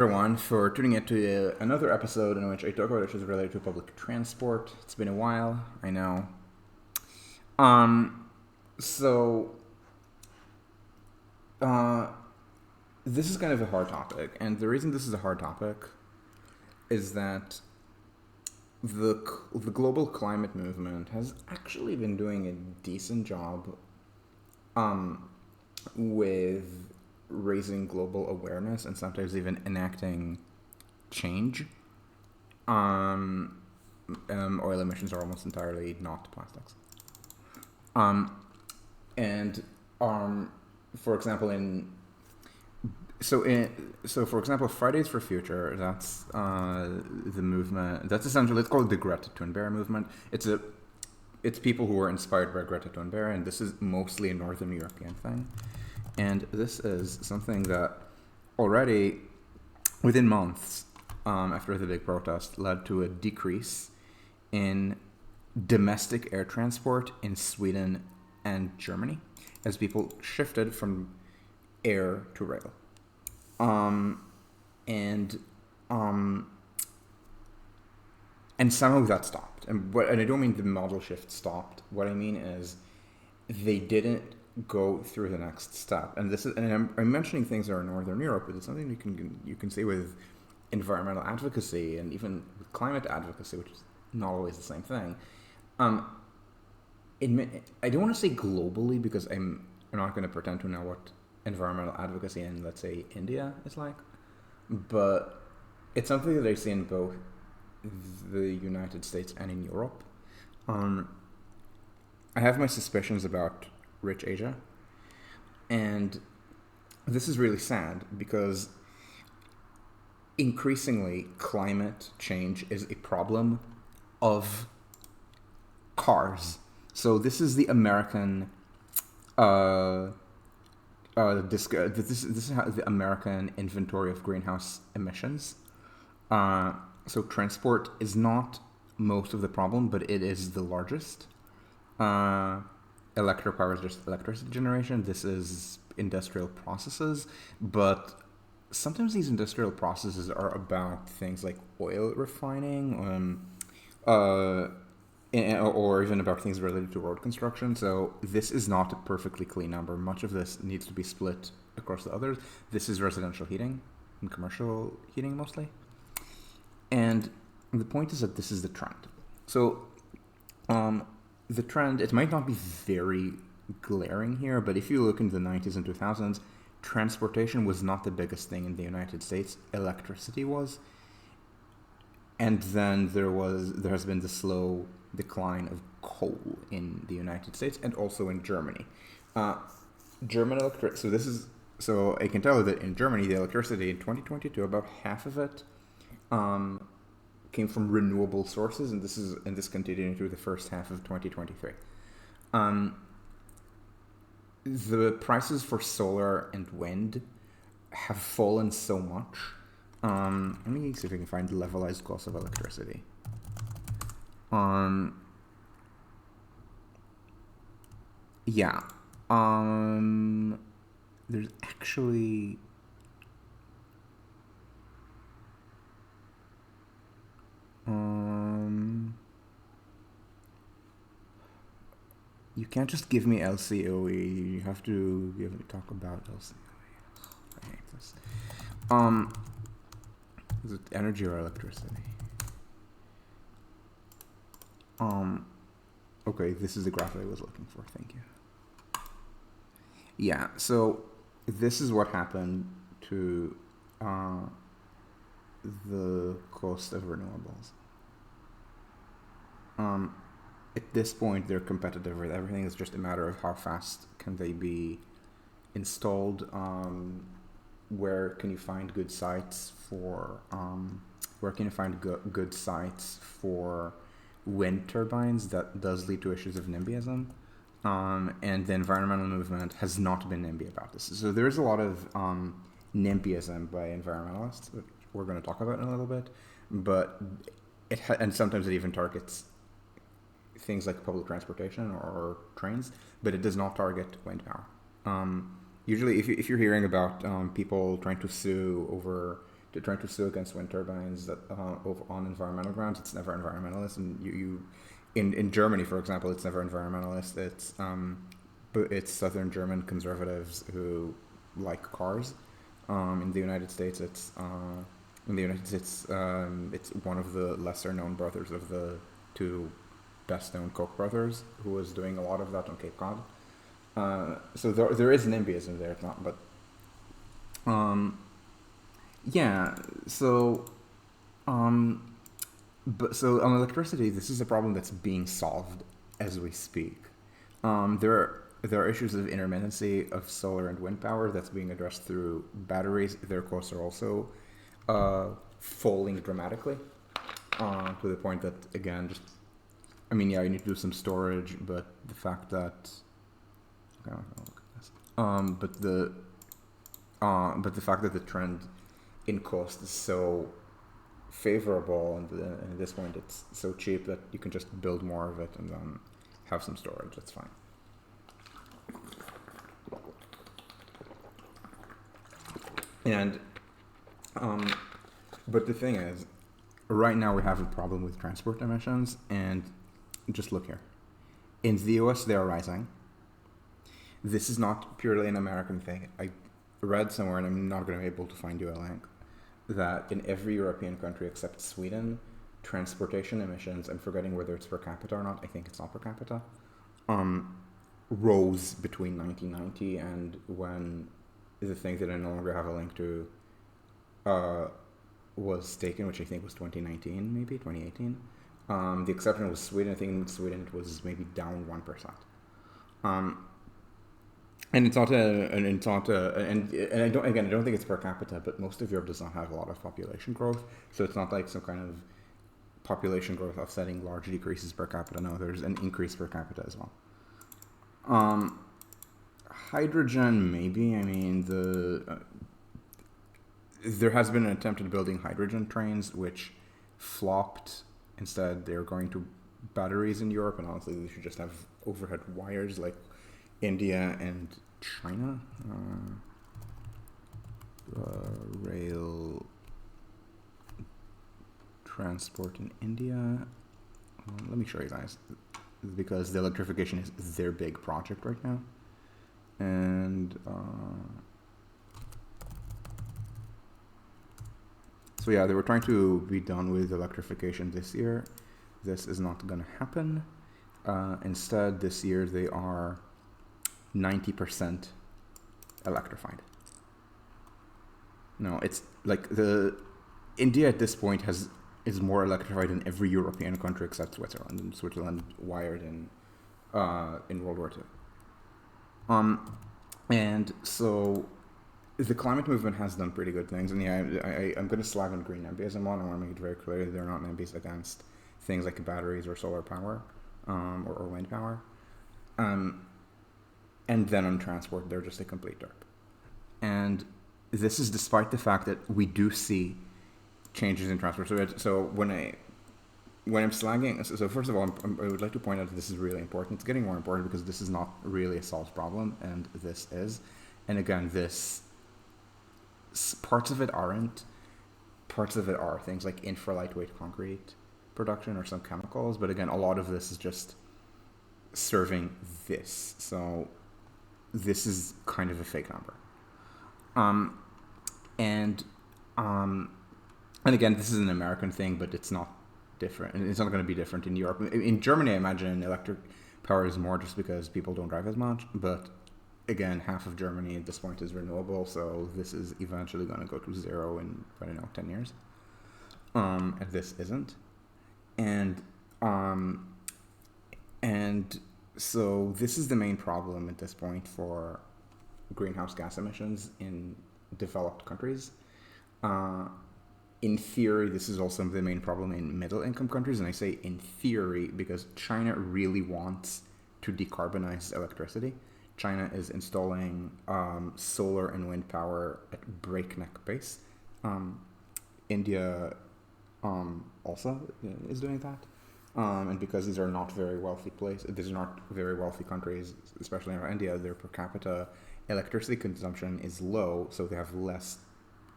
Everyone for tuning into another episode in which I talk about issues related to public transport. It's been a while, I know. Um, so uh, this is kind of a hard topic, and the reason this is a hard topic is that the the global climate movement has actually been doing a decent job um, with raising global awareness and sometimes even enacting change. Um, Oil emissions are almost entirely not plastics. Um, and for example, for example, Fridays for Future. That's the movement. That's essentially, let's call it the Greta Thunberg movement. It's people who were inspired by Greta Thunberg, and this is mostly a Northern European thing. And this is something that already, within months after the big protest, led to a decrease in domestic air transport in Sweden and Germany as people shifted from air to rail. Um, and um, and somehow that stopped. And I don't mean the model shift stopped. What I mean is they didn't go through the next step. And this is, and I'm mentioning things that are in Northern Europe, but it's something you can see with environmental advocacy and even with climate advocacy, which is not always the same thing. Um, I don't want to say globally because I'm not going to pretend to know what environmental advocacy in, let's say, India is like, but it's something that I see in both the United States and in Europe. Um, I have my suspicions about rich Asia, and this is really sad because increasingly climate change is a problem of cars. So this is the American this is how the American inventory of greenhouse emissions. So transport is not most of the problem, but it is the largest. Uh, Electric power is just electricity generation. This is industrial processes, but sometimes these industrial processes are about things like oil refining, uh, or even about things related to road construction. So this is not a perfectly clean number. Much of this needs to be split across the others. This is residential heating and commercial heating mostly. And the point is that this is the trend. So um, the trend, it might not be very glaring here, but if you look in the 90s and 2000s, transportation was not the biggest thing in the United States. Electricity was. And then there has been the slow decline of coal in the United States and also in Germany. Uh, German electric. So I can tell you that in Germany, the electricity in 2022, about half of it um, came from renewable sources, and this continued through the first half of 2023. Um, the prices for solar and wind have fallen so much. Let me see if I can find the levelized cost of electricity. Um, yeah. There's actually you can't just give me LCOE. You have to talk about LCOE. I hate this. Is it energy or electricity? Okay, this is the graph I was looking for. Thank you. Yeah, so this is what happened to the cost of renewables. At this point, they're competitive with everything. It's just a matter of how fast can they be installed. Where can you find good sites for? Where can you find good sites for wind turbines? That does lead to issues of NIMBYism. And the environmental movement has not been NIMBY about this. So there is a lot of NIMBYism by environmentalists, which we're going to talk about in a little bit. But and sometimes it even targets things like public transportation or trains, but it does not target wind power. Usually, if you're hearing about people trying to sue over to trying to sue against wind turbines that on environmental grounds. It's never environmentalist, and you in Germany, for example, it's never environmentalist. But it's Southern German conservatives who like cars. In the United States, it's it's one of the lesser known brothers of the two best known Koch brothers, who was doing a lot of that on Cape Cod. So there is NIMBYism there, it's not, but yeah. So so on electricity, this is a problem that's being solved as we speak. There are issues of intermittency of solar and wind power that's being addressed through batteries. Their costs are also falling dramatically to the point that, again, just yeah, you need to do some storage, but the fact that okay, I'll look at this. But the fact that the trend in cost is so favorable, and at this point it's so cheap that you can just build more of it and then have some storage. That's fine. And but the thing is, right now we have a problem with transport emissions, and just look here. In the US, they are rising. This is not purely an American thing. I read somewhere, and I'm not going to be able to find you a link, that in every European country except Sweden, transportation emissions, I'm forgetting whether it's per capita or not, I think it's not per capita, rose between 1990 and when the thing that I no longer have a link to was taken, which I think was 2019, maybe 2018. The exception was Sweden. I think in Sweden it was maybe down 1%. And it's not and I don't think it's per capita, but most of Europe does not have a lot of population growth, so it's not like some kind of population growth offsetting large decreases per capita. No, there's an increase per capita as well. Hydrogen, maybe. There has been an attempt at building hydrogen trains, which flopped. Instead, they're going to batteries in Europe, and honestly, they should just have overhead wires like India and China. Rail transport in India. Let me show you guys, because the electrification is their big project right now. And so yeah, they were trying to be done with electrification this year. This is not going to happen. Instead, this year they are 90% electrified. No, it's like India at this point is more electrified than every European country except Switzerland, and Switzerland wired in World War II. And so the climate movement has done pretty good things, and yeah, I'm going to slag on green NIMBYism on. I want to make it very clear that they're not NIMBYs against things like batteries or solar power, or wind power. And then on transport, they're just a complete derp. And this is despite the fact that we do see changes in transport. So when I'm slagging, so first of all, I would like to point out that this is really important. It's getting more important because this is not really a solved problem, and this is. And again, parts of it aren't. Parts of it are things like infra lightweight concrete production or some chemicals. But again, a lot of this is just serving this. So this is kind of a fake number. And again, this is an American thing, but it's not different, and it's not going to be different in Europe. In Germany, I imagine electric power is more just because people don't drive as much, but again, half of Germany at this point is renewable, so this is eventually going to go to zero in, 10 years. And this isn't. And so this is the main problem at this point for greenhouse gas emissions in developed countries. In theory, this is also the main problem in middle-income countries, and I say in theory because China really wants to decarbonize electricity. China is installing solar and wind power at breakneck pace. India also is doing that. And because these are not very wealthy these are not very wealthy countries, especially in India, their per capita electricity consumption is low, so they have less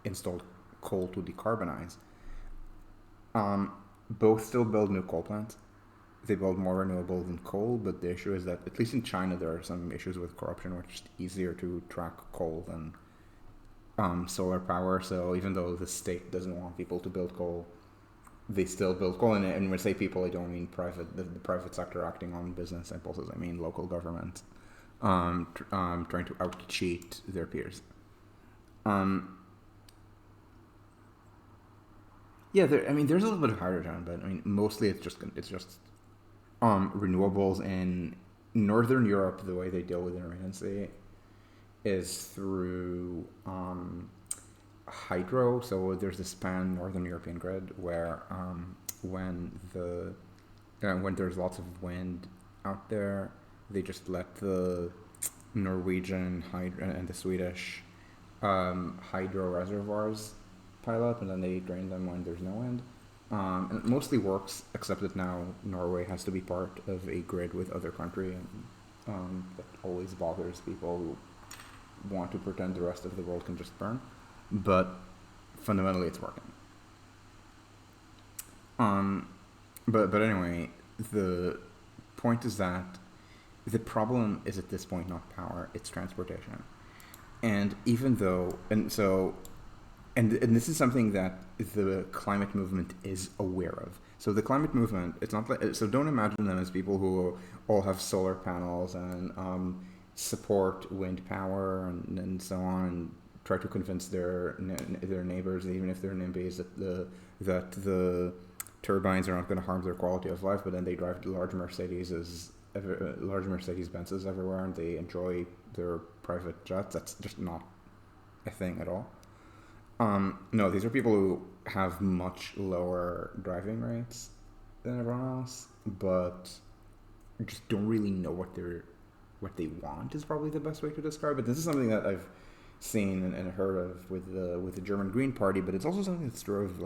installed coal to decarbonize. Both still build new coal plants. They build more renewable than coal, but the issue is that, at least in China, there are some issues with corruption, which is easier to track coal than solar power. So even though the state doesn't want people to build coal, they still build coal. And when I say people, I don't mean the private sector acting on business impulses. I mean local government trying to out-cheat their peers. Yeah, there's a little bit of hydrogen, but mostly it's just renewables. In Northern Europe, the way they deal with intermittency is through hydro. So there's this pan-Northern European grid where when there's lots of wind out there, they just let the Norwegian and the Swedish hydro reservoirs pile up, and then they drain them when there's no wind. And it mostly works, except that now Norway has to be part of a grid with other country, and that always bothers people who want to pretend the rest of the world can just burn. But fundamentally, it's working. But anyway, the point is that the problem is at this point not power; it's transportation. And even though, and this is something that the climate movement is aware of. So the climate movement, it's not like, so don't imagine them as people who all have solar panels and support wind power and so on, and try to convince their neighbors, even if they're NIMBYs, that the turbines are not going to harm their quality of life. But then they drive large Mercedes Benzes everywhere, and they enjoy their private jets. That's just not a thing at all. No, these are people who have much lower driving rates than everyone else, but just don't really know what they want is probably the best way to describe it. This is something that I've seen and heard of with the German Green Party, but it's also something that's true of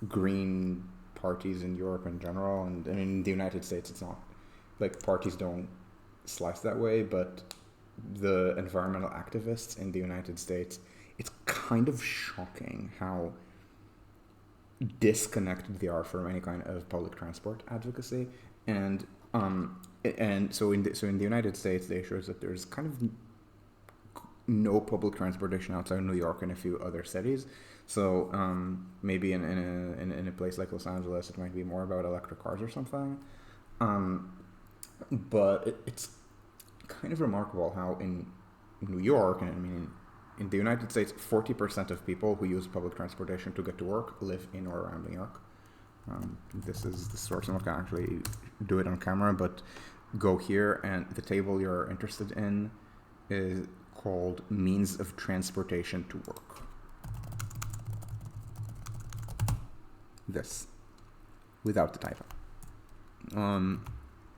green parties in Europe in general, and in the United States it's not like parties don't slice that way, but the environmental activists in the United States, it's kind of shocking how disconnected they are from any kind of public transport advocacy. And so in the United States, the issue is that there's kind of no public transportation outside New York and a few other cities. So maybe in a place like Los Angeles, it might be more about electric cars or something. But it's kind of remarkable how in New York, and in the United States, 40% of people who use public transportation to get to work live in or around New York. This is the source. I'm not going to actually do it on camera, but go here, and the table you're interested in is called Means of Transportation to Work. This, without the typo.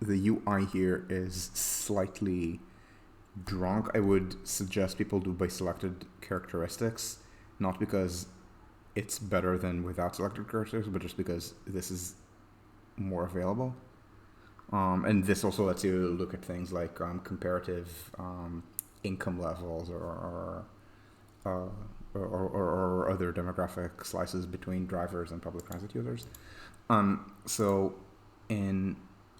The UI here is slightly drunk. I would suggest people do by selected characteristics, not because it's better than without selected characteristics, but just because this is more available. And this also lets you look at things like comparative income levels or other demographic slices between drivers and public transit users.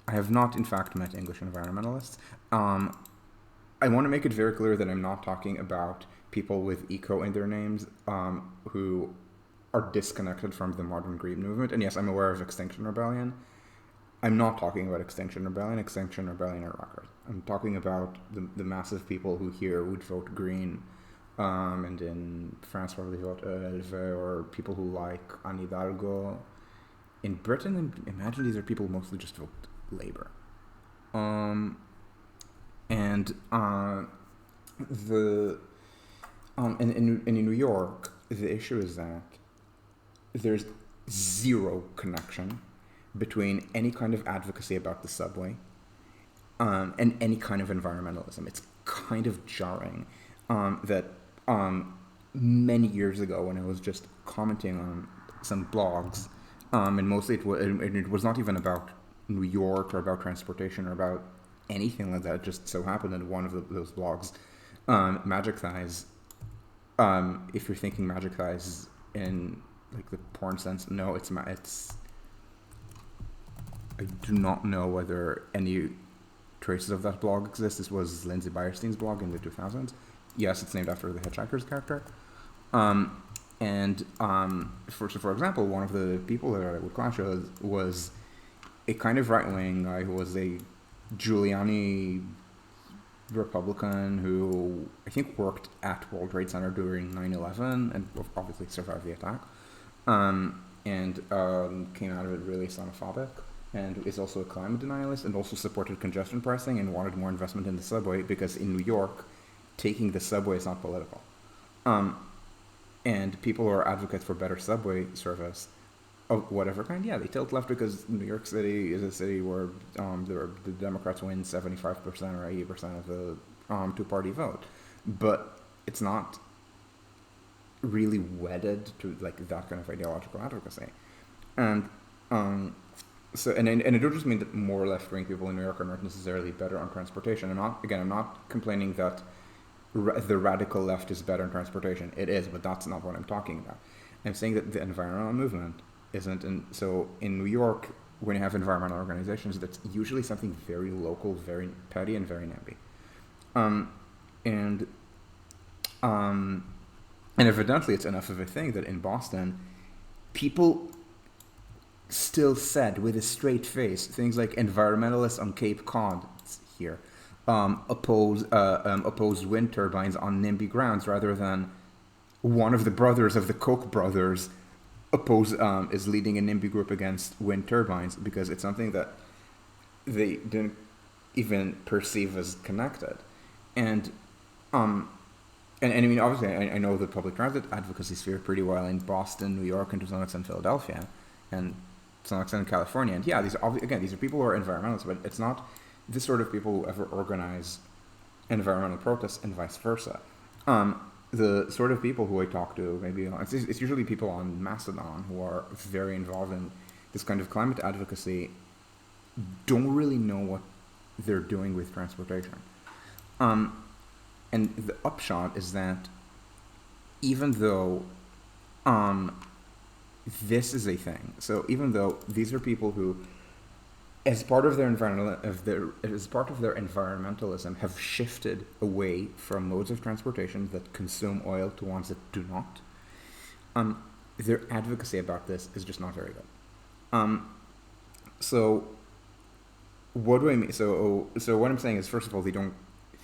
I have not, in fact, met English environmentalists. I want to make it very clear that I'm not talking about people with eco in their names who are disconnected from the modern green movement. And yes, I'm aware of Extinction Rebellion. I'm not talking about Extinction Rebellion. Extinction Rebellion are rockers. I'm talking about the massive people who here would vote green, and in France probably vote LV, or people who like Anne Hidalgo. In Britain, imagine these are people who mostly just vote Labour. In New York, the issue is that there's zero connection between any kind of advocacy about the subway and any kind of environmentalism. It's kind of jarring that many years ago, when I was just commenting on some blogs, and mostly it was not even about New York or about transportation or about anything like that. It just so happened that one of those blogs, Magic Thighs, if you're thinking magic thighs in like the porn sense, no, it's I do not know whether any traces of that blog exist. This was Lindsay Byerstein's blog in the 2000s. Yes, it's named after the Hitchhiker's character. For example, one of the people that I would clash was a kind of right-wing guy who was a Giuliani Republican who I think worked at World Trade Center during 9/11 and obviously survived the attack, and came out of it really Islamophobic, and is also a climate denialist, and also supported congestion pricing and wanted more investment in the subway because in New York, taking the subway is not political. And people who are advocates for better subway service of whatever kind, yeah, they tilt left because New York City is a city where the Democrats win 75% or 80% of the two-party vote, but it's not really wedded to like that kind of ideological advocacy, and so and I don't just mean that more left-wing people in New York are not necessarily better on transportation. I'm not complaining that the radical left is better in transportation. It is, but that's not what I'm talking about. I'm saying that the environmental movement isn't. And so in New York, when you have environmental organizations, that's usually something very local, very petty, and very NIMBY. And evidently it's enough of a thing that in Boston, people still said with a straight face things like environmentalists on Cape Cod here opposed wind turbines on NIMBY grounds rather than one of the brothers of the Koch brothers is leading a NIMBY group against wind turbines because it's something that they didn't even perceive as connected. And I mean, obviously, I know the public transit advocacy sphere pretty well in Boston, New York, and to some extent Philadelphia, and to some extent in California. And yeah, these are people who are environmentalists, but it's not the sort of people who ever organize environmental protests and vice versa. The sort of people who I talk to, maybe it's usually people on Mastodon who are very involved in this kind of climate advocacy, don't really know what they're doing with transportation. And the upshot is that even though this is a thing, so even though these are people who, as part of their environmentalism, have shifted away from modes of transportation that consume oil to ones that do not, their advocacy about this is just not very good. So what do I mean? So what I'm saying is, first of all, they don't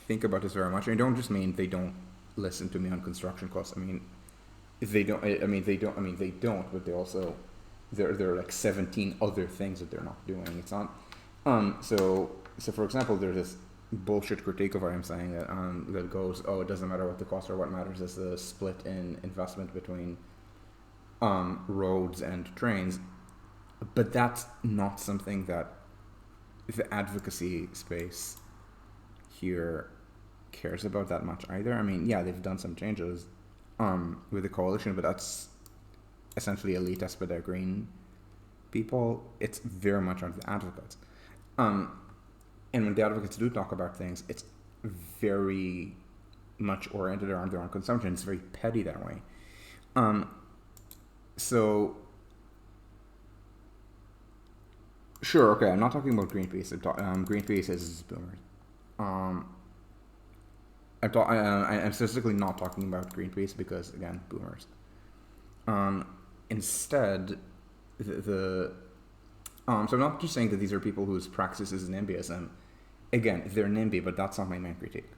think about this very much. I don't just mean they don't listen to me on construction costs. I mean, if they don't, they don't, but they also, there are like 17 other things that they're not doing. It's not, so for example, there's this bullshit critique of what I'm saying that goes, oh, it doesn't matter what the cost or what matters is the split in investment between roads and trains. But that's not something that the advocacy space here cares about that much either. I mean, yeah, they've done some changes with the coalition, but that's essentially elite Espada Green people. It's very much on the advocates. And when the advocates do talk about things, it's very much oriented around their own consumption. It's very petty that way. So, sure, okay, I'm not talking about Greenpeace. Greenpeace is boomers. I'm specifically not talking about Greenpeace because, again, boomers. Instead, so I'm not just saying that these are people whose praxis is NIMBYism. Again, they're NIMBY, but that's not my main critique.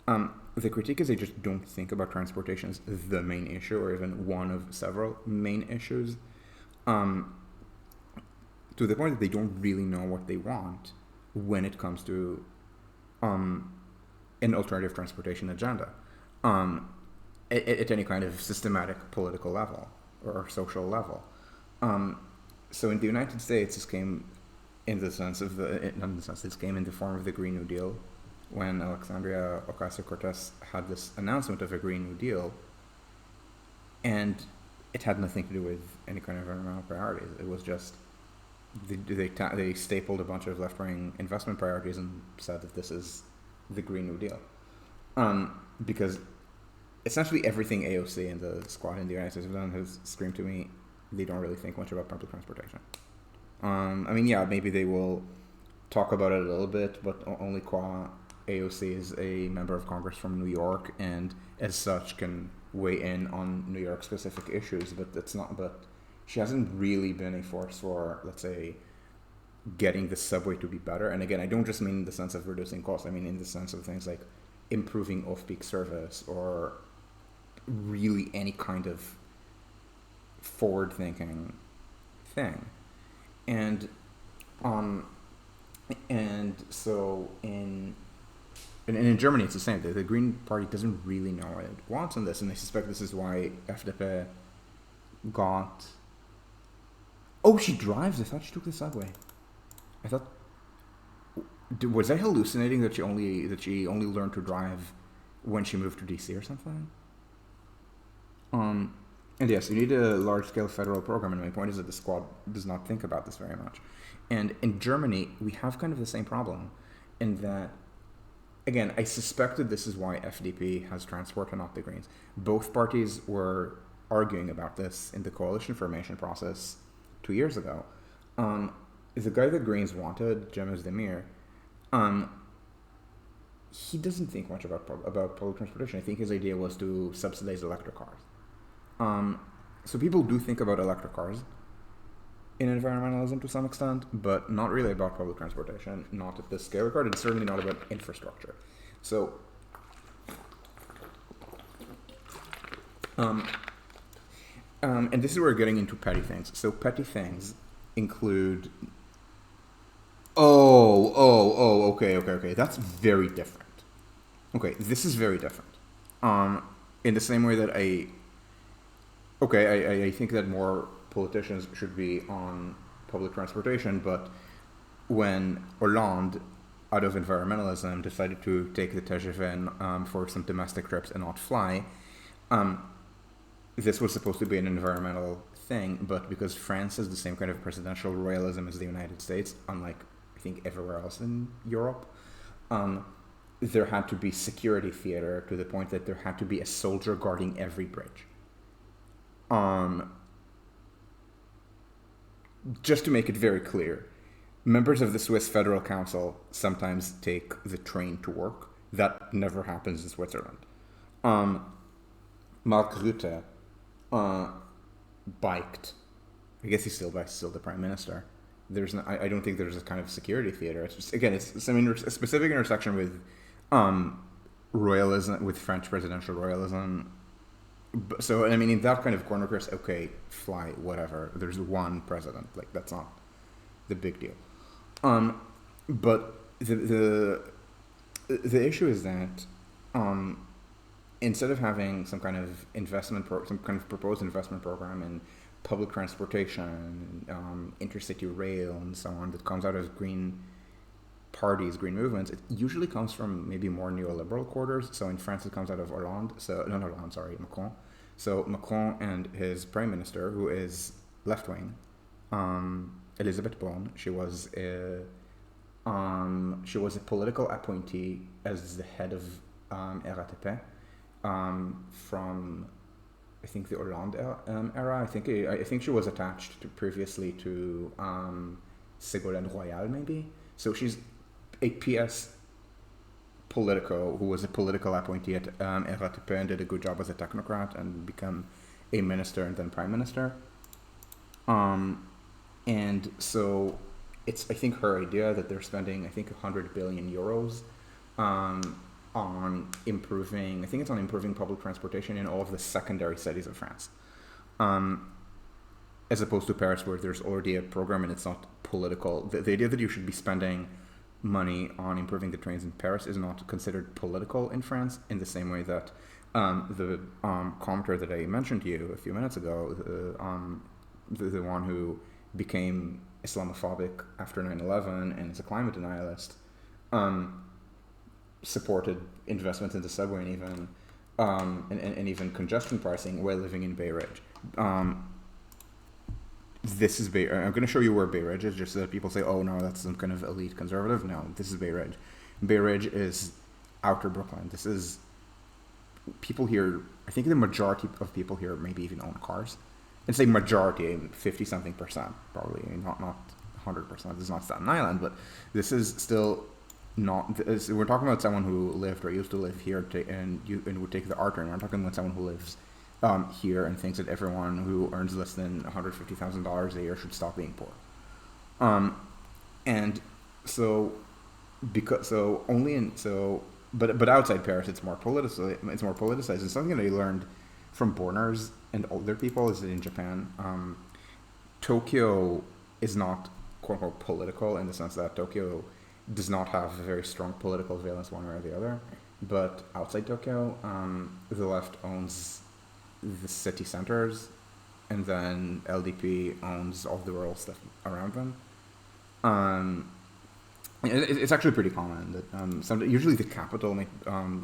The critique is they just don't think about transportation as the main issue, or even one of several main issues, to the point that they don't really know what they want when it comes to an alternative transportation agenda at any kind of systematic political level or social level. So in the United States, this came in the sense of this came in the form of the Green New Deal, when Alexandria Ocasio-Cortez had this announcement of a Green New Deal, and it had nothing to do with any kind of environmental priorities. It was just they stapled a bunch of left-wing investment priorities and said that this is the Green New Deal, because essentially everything AOC and the squad in the United States have done has screamed to me they don't really think much about public transportation. I mean, yeah, maybe they will talk about it a little bit, but only qua AOC is a member of Congress from New York and as such can weigh in on New York specific issues, but that's not, but she hasn't really been a force for, let's say, getting the subway to be better. And again, I don't just mean in the sense of reducing costs, I mean in the sense of things like improving off-peak service or really any kind of forward-thinking thing. And so in Germany it's the same. The Green Party doesn't really know what it wants on this, and I suspect this is why FDP got. Oh, she drives. I thought she took the subway. I thought. Was I hallucinating that she only learned to drive when she moved to DC or something? And yes, you need a large-scale federal program, and my point is that the squad does not think about this very much. And in Germany, we have kind of the same problem, in that, again, I suspected this is why FDP has transport and not the Greens. Both parties were arguing about this in the coalition formation process 2 years ago. The guy the Greens wanted, Cem Özdemir, he doesn't think much about public transportation. I think his idea was to subsidize electric cars. So people do think about electric cars in environmentalism to some extent, but not really about public transportation, not at this scale required, and certainly not about infrastructure. So, and this is where we're getting into petty things. So petty things include, okay, that's very different. Okay, this is very different. In the same way that I think that more politicians should be on public transportation, but when Hollande, out of environmentalism, decided to take the TGV for some domestic trips and not fly, this was supposed to be an environmental thing, but because France has the same kind of presidential royalism as the United States, unlike, I think, everywhere else in Europe, there had to be security theater to the point that there had to be a soldier guarding every bridge. Just to make it very clear, members of the Swiss Federal Council sometimes take the train to work. That never happens in Switzerland. Mark Rutte biked. I guess he still bikes, still the prime minister. I don't think there's a kind of security theater. It's just, again, it's a specific intersection with royalism, with French presidential royalism. So, I mean, in that kind of corner case, okay, fly, whatever. There's one president. Like, that's not the big deal. But the issue is that instead of having some kind of some kind of proposed investment program in public transportation, intercity rail, and so on, that comes out of green parties, green movements, it usually comes from maybe more neoliberal quarters. So in France, it comes out of Macron. So Macron and his prime minister, who is left-wing, Elisabeth Borne, she was a political appointee as the head of RATP from, I think, the Hollande era. I think she was attached previously to Ségolène Royal, maybe. So she's a PS politico who was a political appointee at RATP and did a good job as a technocrat and become a minister and then prime minister. And so it's, I think, her idea that they're spending, I think, 100 billion euros on improving, I think it's on improving public transportation in all of the secondary cities of France. As opposed to Paris, where there's already a program and it's not political. The idea that you should be spending money on improving the trains in Paris is not considered political in France, in the same way that the commenter that I mentioned to you a few minutes ago, the one who became Islamophobic after 9/11 and is a climate denialist, supported investments in the subway and even and even congestion pricing while living in Bay Ridge. This is Bay. I'm going to show you where Bay Ridge is, just so that people say, "Oh no, that's some kind of elite conservative." No, this is Bay Ridge. Bay Ridge is outer Brooklyn. This is people here, I think the majority of people here maybe even own cars. And say majority, 50 something percent, probably, not 100%. This is not Staten Island, but this is still not. We're talking about someone who lived or used to live here and would take the art turn. We're talking about someone who lives here and thinks that everyone who earns less than $150,000 a year should stop being poor. And so because so only in so but outside Paris it's more politicized. It's more politicized. And something that I learned from Borners and older people is that in Japan, Tokyo is not quote unquote political in the sense that Tokyo does not have a very strong political valence one way or the other. But outside Tokyo, the left owns the city centers, and then LDP owns all the rural stuff around them. It's actually pretty common that usually the capital may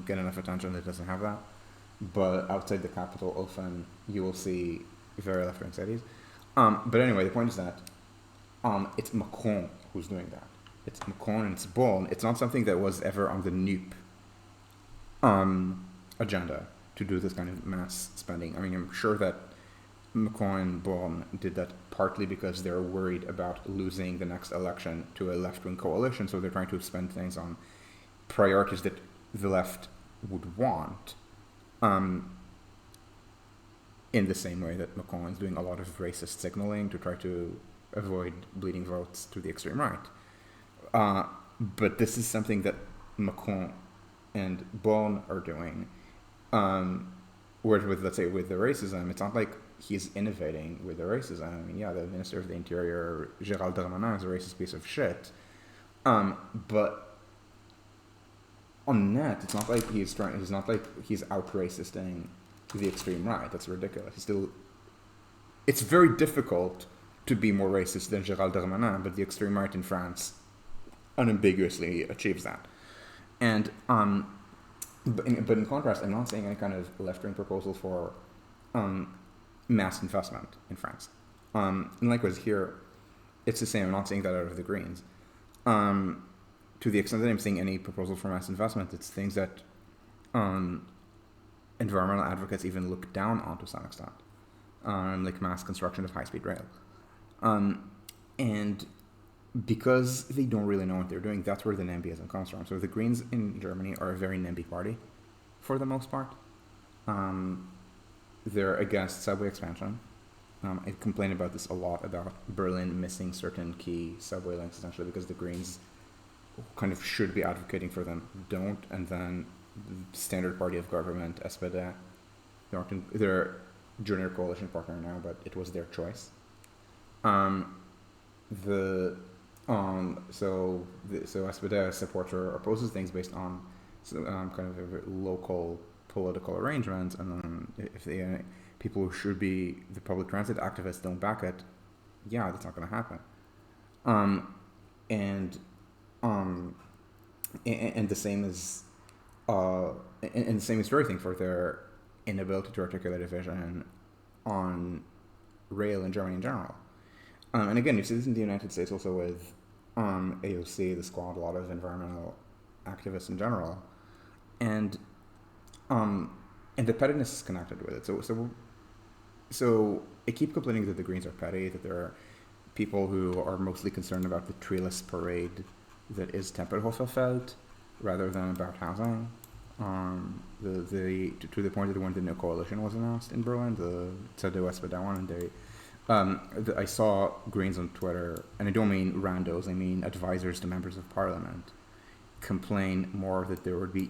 get enough attention that it doesn't have that, but outside the capital, often you will see very left-wing cities. But anyway, the point is that it's Macron who's doing that. It's Macron and it's Bonn. It's not something that was ever on the NUP agenda to do this kind of mass spending. I mean, I'm sure that Macron and Bonn did that partly because they're worried about losing the next election to a left-wing coalition, so they're trying to spend things on priorities that the left would want, in the same way that Macron is doing a lot of racist signaling to try to avoid bleeding votes to the extreme right. But this is something that Macron and Bonn are doing. Whereas with, let's say, with the racism, it's not like he's innovating with the racism. I mean, yeah, the Minister of the Interior, Gérald Darmanin, is a racist piece of shit. But on net, it's not like he's out racisting the extreme right. That's ridiculous. It's very difficult to be more racist than Gérald Darmanin, but the extreme right in France unambiguously achieves that. And but in contrast, I'm not saying any kind of left-wing proposal for mass investment in France. And likewise here, it's the same. I'm not saying that out of the Greens. To the extent that I'm seeing any proposal for mass investment, it's things that environmental advocates even look down on to some extent, like mass construction of high-speed rail. And because they don't really know what they're doing, that's where the NIMBYism comes from. So the Greens in Germany are a very NIMBY party, for the most part. They're against subway expansion. I complain about this a lot, about Berlin missing certain key subway links, essentially because the Greens kind of should be advocating for them, don't, and then the standard party of government, SPD, they're junior coalition partner now, but it was their choice. So SPD supports or opposes things based on kind of local political arrangements, and then if the people who should be the public transit activists don't back it, yeah, that's not going to happen. And the same is and the same is for everything, for their inability to articulate a vision on rail in Germany in general. And again, you see this in the United States also with AOC, the Squad, a lot of environmental activists in general, and the pettiness is connected with it. So I keep complaining that the Greens are petty, that there are people who are mostly concerned about the treeless parade that is Tempelhoferfeld, rather than about housing. To the point that when the new coalition was announced in Berlin, the CDU-SPD one, and I saw Greens on Twitter, and I don't mean randos, I mean advisors to members of parliament, complain more that there would be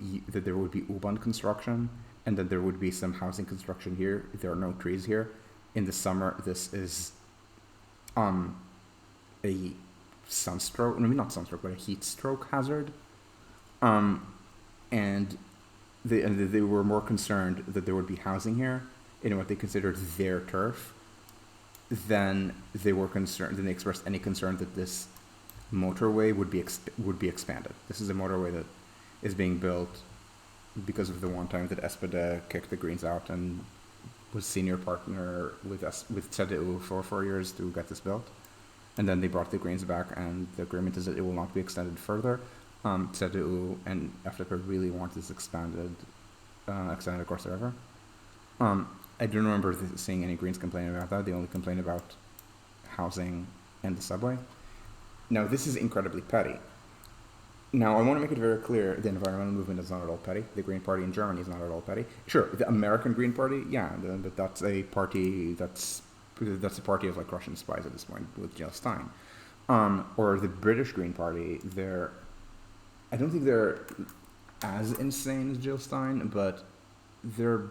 U-Bahn construction, and that there would be some housing construction here. There are no trees here. In the summer, this is a sunstroke, maybe not sunstroke, but a heat stroke hazard. And they were more concerned that there would be housing here in what they considered their turf than they expressed any concern that this motorway would be expanded. This is a motorway that is being built because of the one time that SPD kicked the Greens out and was senior partner with CDU for 4 years to get this built. And then they brought the Greens back, and the agreement is that it will not be extended further. CDU and FDP really want this expanded extended across the river. I don't remember seeing any Greens complaining about that. They only complain about housing and the subway. Now, this is incredibly petty. Now, I want to make it very clear the environmental movement is not at all petty. The Green Party in Germany is not at all petty. Sure, the American Green Party, yeah, but that's a party that's a party of like Russian spies at this point with Jill Stein. Or the British Green Party, I don't think they're as insane as Jill Stein, but they're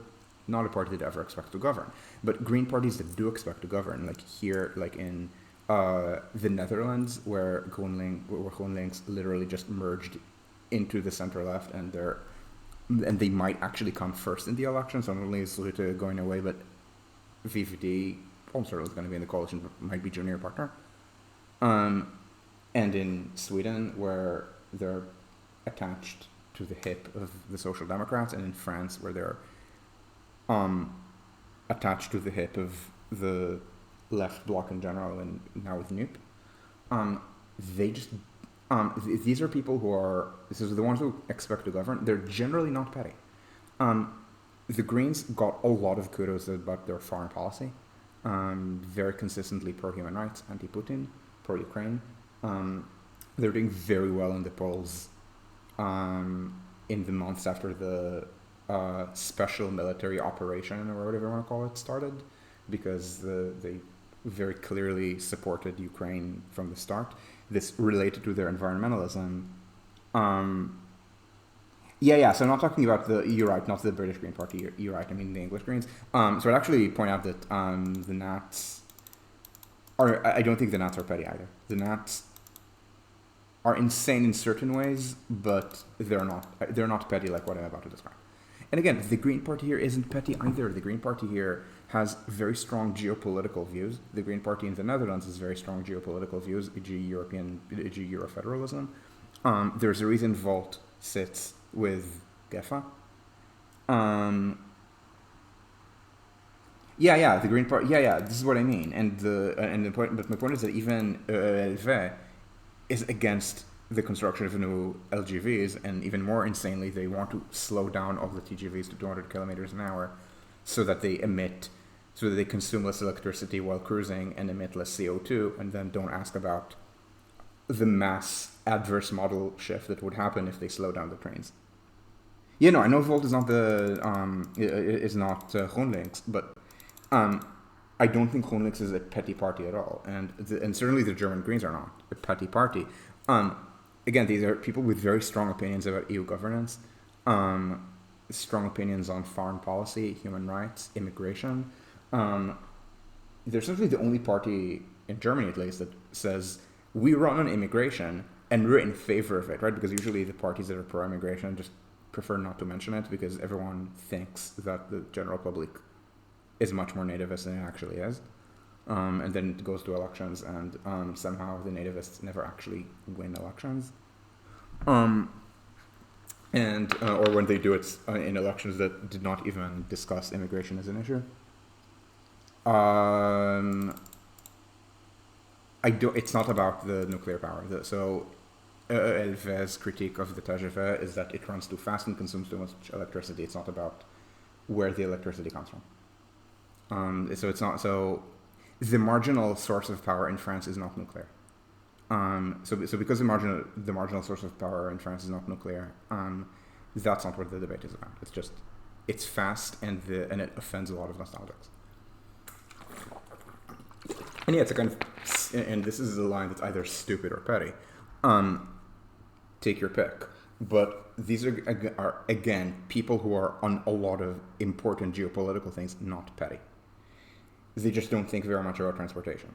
not a party that ever expects to govern. But Green parties that do expect to govern, like here, like in the Netherlands, where GroenLinks literally just merged into the center left, and they might actually come first in the election. So not only is Rutte going away, but VVD also is going to be in the coalition, but might be junior partner. And in Sweden, where they're attached to the hip of the Social Democrats, and in France, where they're attached to the hip of the left bloc in general, and now with NUP. They just these are people who are the ones who expect to govern. They're generally not petty. The Greens got a lot of kudos about their foreign policy, very consistently pro-human rights, anti-Putin, pro-Ukraine. They're doing very well in the polls in the months after the special military operation, or whatever you want to call it, started, because they very clearly supported Ukraine from the start. This related to their environmentalism. So I'm not talking about you're right, not the British Green Party, you're right, I mean the English Greens. So I'd actually point out that the Nats I don't think the Nats are petty either. The Nats are insane in certain ways, but they're not petty like what I'm about to describe. And again, the Green Party here isn't petty either. The Green Party here has very strong geopolitical views. The Green Party in the Netherlands has very strong geopolitical views, e.g. Eurofederalism. There's a reason Volt sits with GEFA. The Green Party. This is what I mean. But my point is that even LV is against the construction of new LGVs, and even more insanely, they want to slow down all the TGVs to 200 kilometers an hour, so that they consume less electricity while cruising and emit less CO2, and then don't ask about the mass adverse model shift that would happen if they slow down the trains. I know Volt is not GroenLinks, but I don't think GroenLinks is a petty party at all, and certainly the German Greens are not a petty party. Again, these are people with very strong opinions about EU governance, strong opinions on foreign policy, human rights, immigration. They're certainly the only party in Germany, at least, that says we run on immigration and we're in favor of it, right? Because usually the parties that are pro-immigration just prefer not to mention it, because everyone thinks that the general public is much more nativist than it actually is. And then it goes to elections, and somehow the nativists never actually win elections. Or when they do it in elections that did not even discuss immigration as an issue. It's not about the nuclear power. LV's critique of the TGV is that it runs too fast and consumes too much electricity. It's not about where the electricity comes from. The marginal source of power in France is not nuclear. So because the marginal source of power in France is not nuclear, that's not what the debate is about. It's fast, and it offends a lot of nostalgics. And it's a kind of, and this is a line that's either stupid or petty. Take your pick. But these are again people who are on a lot of important geopolitical things, not petty. They just don't think very much about transportation.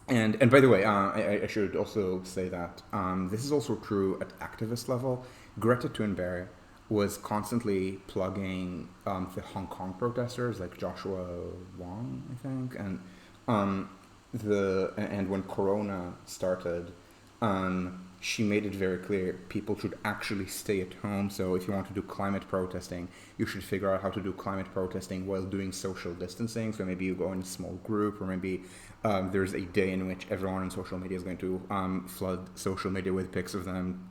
And by the way, I should also say that this is also true at activist level. Greta Thunberg was constantly plugging the Hong Kong protesters, like Joshua Wong, I think, and when Corona started, she made it very clear people should actually stay at home. So if you want to do climate protesting, you should figure out how to do climate protesting while doing social distancing. So maybe you go in a small group, or maybe there's a day in which everyone on social media is going to flood social media with pics of them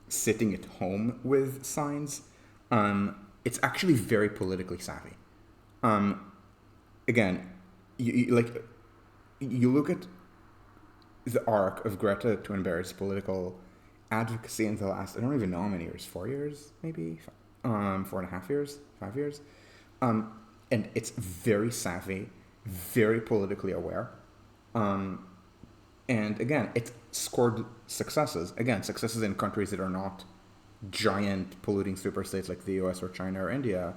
sitting at home with signs. It's actually very politically savvy. Um, Again, like you look at the arc of Greta Thunberg's political advocacy in the last, I don't even know how many years, 4 years maybe, 4.5 years, 5 years, um, and it's very savvy, very politically aware, um, and again, it's scored successes. Again, successes in countries that are not giant polluting superstates like the U.S. or China or India,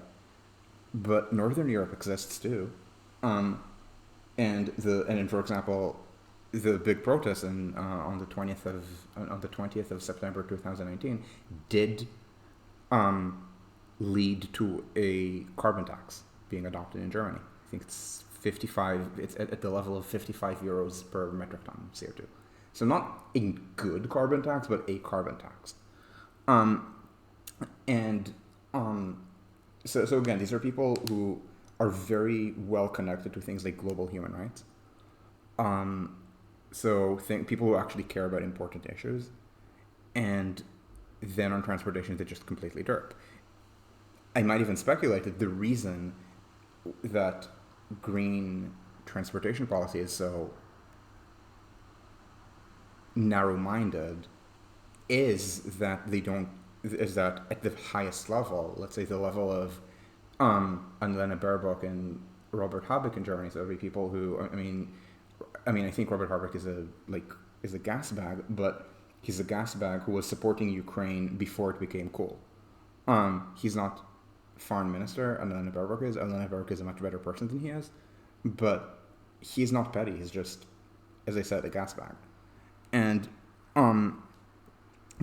but Northern Europe exists too. Um, and for example, the big protest on the 20th of September 2019 did um, lead to a carbon tax being adopted in Germany. I think it's 55. It's at the level of 55 euros per metric ton CO2. So not a good carbon tax, but a carbon tax. Um, and so again, these are people who are very well connected to things like global human rights. Um, so think people who actually care about important issues, and then on transportation they just completely derp. I might even speculate that the reason that green transportation policy is so narrow-minded is that at the highest level, let's say the level of Annalena Baerbock and Robert Habeck in Germany, so every people who I think Robert Habeck is a gas bag, but he's a gas bag who was supporting Ukraine before it became cool. He's not foreign minister. Annalena Baerbock is. Annalena Baerbock is a much better person than he is, but he's not petty. He's just, as I said, a gas bag, and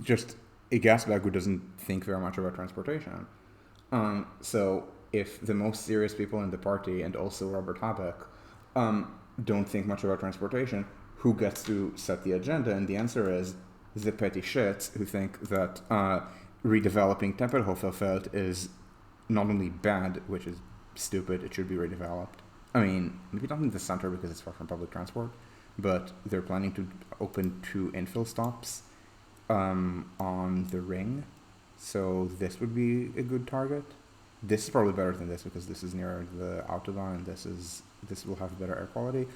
just a gas bag who doesn't think very much about transportation. So if the most serious people in the party and also Robert Habeck don't think much about transportation, who gets to set the agenda? And the answer is the petty shits who think that redeveloping Tempelhoferfeld is not only bad, which is stupid, it should be redeveloped. I mean, maybe not in the center because it's far from public transport, but they're planning to open 2 infill stops on the ring. So this would be a good target. This is probably better than this because this is near the Autobahn and this will have better air quality.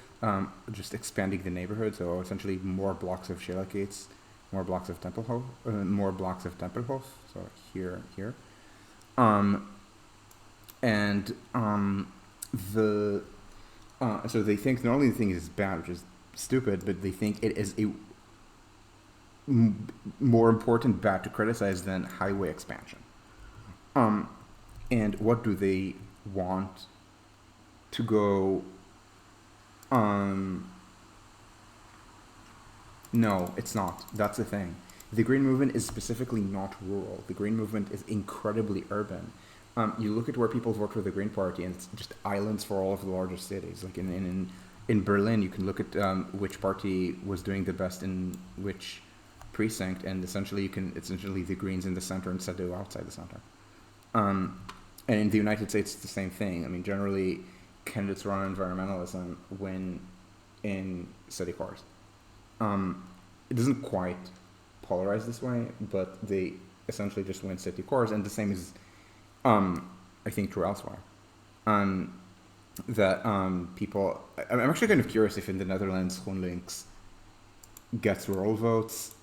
Just expanding the neighborhood, so essentially more blocks of Schillergates, more blocks of Tempelhof, so here. So they think not only the thing is bad, which is stupid, but they think it is a more important bad to criticize than highway expansion. And what do they want to go? No, it's not. That's the thing. The Green Movement is specifically not rural. The Green Movement is incredibly urban. You look at where people vote for the Green Party, and it's just islands for all of the largest cities. Like in Berlin, you can look at which party was doing the best in which precinct, and essentially the Greens in the center instead of outside the center. And in the United States, it's the same thing. I mean, generally, candidates who run on environmentalism win in city cars. It doesn't quite polarize this way, but they essentially just win city cars, and the same is, I think, true elsewhere. People, I'm actually kind of curious if in the Netherlands GroenLinks gets rural votes,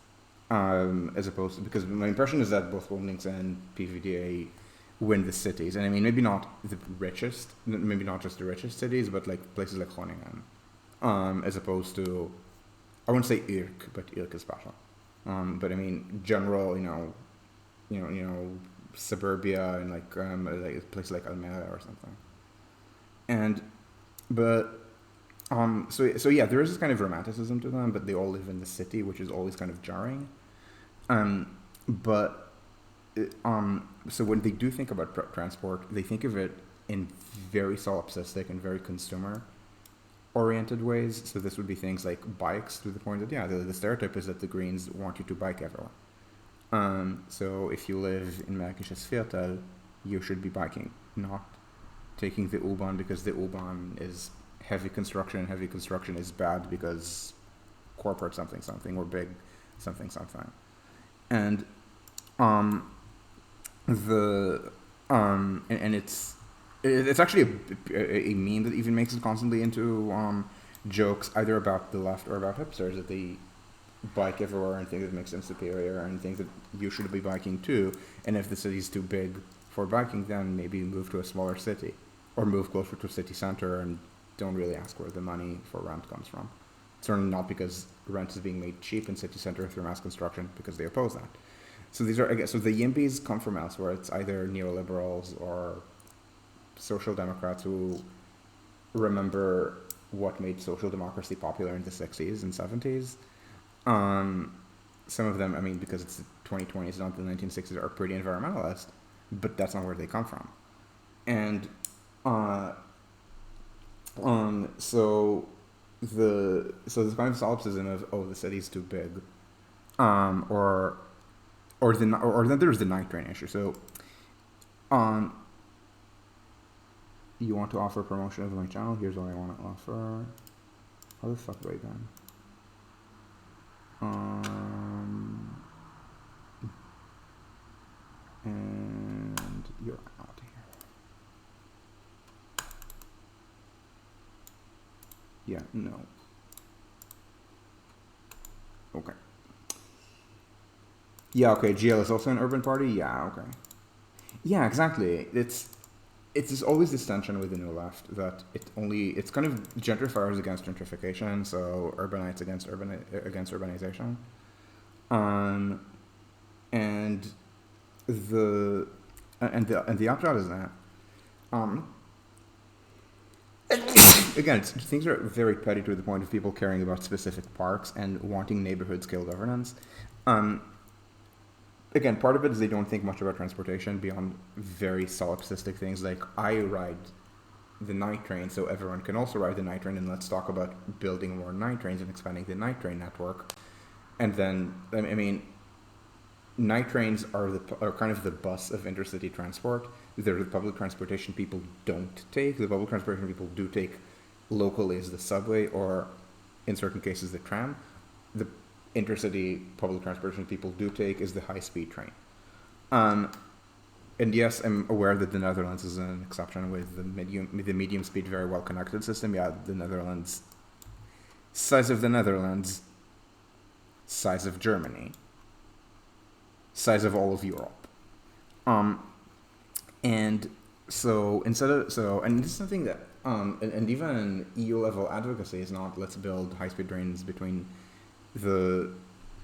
as opposed to, because my impression is that both GroenLinks and PvdA win the cities, and I mean maybe not the richest, maybe not just the richest cities, but like places like Groningen, as opposed to, I wouldn't say Urk, but Urk is special. But I mean general, suburbia and like a place like Almere or something. So yeah, there is this kind of romanticism to them, but they all live in the city, which is always kind of jarring. So when they do think about transport, they think of it in very solipsistic and very consumer-oriented ways. So this would be things like bikes, to the point that, yeah, the stereotype is that the Greens want you to bike everywhere. So if you live in Märkisches Viertel, you should be biking, not taking the U-Bahn because the U-Bahn is heavy construction, and heavy construction is bad because corporate something or big something. And And it's actually a meme that even makes it constantly into jokes either about the left or about hipsters, that they bike everywhere and think it makes them superior and think that you should be biking too. And if the city's too big for biking, then maybe move to a smaller city or move closer to a city center and don't really ask where the money for rent comes from. Certainly not because rent is being made cheap in city center through mass construction, because they oppose that. So these are, I guess, so the YIMBYs come from elsewhere. It's either neoliberals or social democrats who remember what made social democracy popular in the 60s and 70s. Some of them, I mean, because it's the 2020s, not the 1960s, are pretty environmentalist, but that's not where they come from. And so this kind of solipsism of, oh, the city's too big, or then there's the night train issue. So you want to offer promotion of my channel? Here's what I want to offer. How the fuck do I then? And you're out here. Yeah, no. Okay. Yeah, okay. GL is also an urban party? Yeah, okay. Yeah, exactly. It's always this tension with the new left that it's kind of gentrifiers against gentrification, so urbanites against urbanization, and the upshot is that again, things are very petty to the point of people caring about specific parks and wanting neighborhood scale governance. Again, part of it is they don't think much about transportation beyond very solipsistic things like, I ride the night train, so everyone can also ride the night train, and let's talk about building more night trains and expanding the night train network. And then, I mean, night trains are kind of the bus of intercity transport. They're the public transportation people don't take. The public transportation people do take locally is the subway, or in certain cases the tram. The intercity public transportation people do take is the high-speed train. And yes, I'm aware that the Netherlands is an exception with the medium speed, very well connected system. Yeah, the Netherlands, size of the Netherlands, size of Germany, size of all of Europe. And so and this is something that and even EU level advocacy is not, let's build high-speed trains between the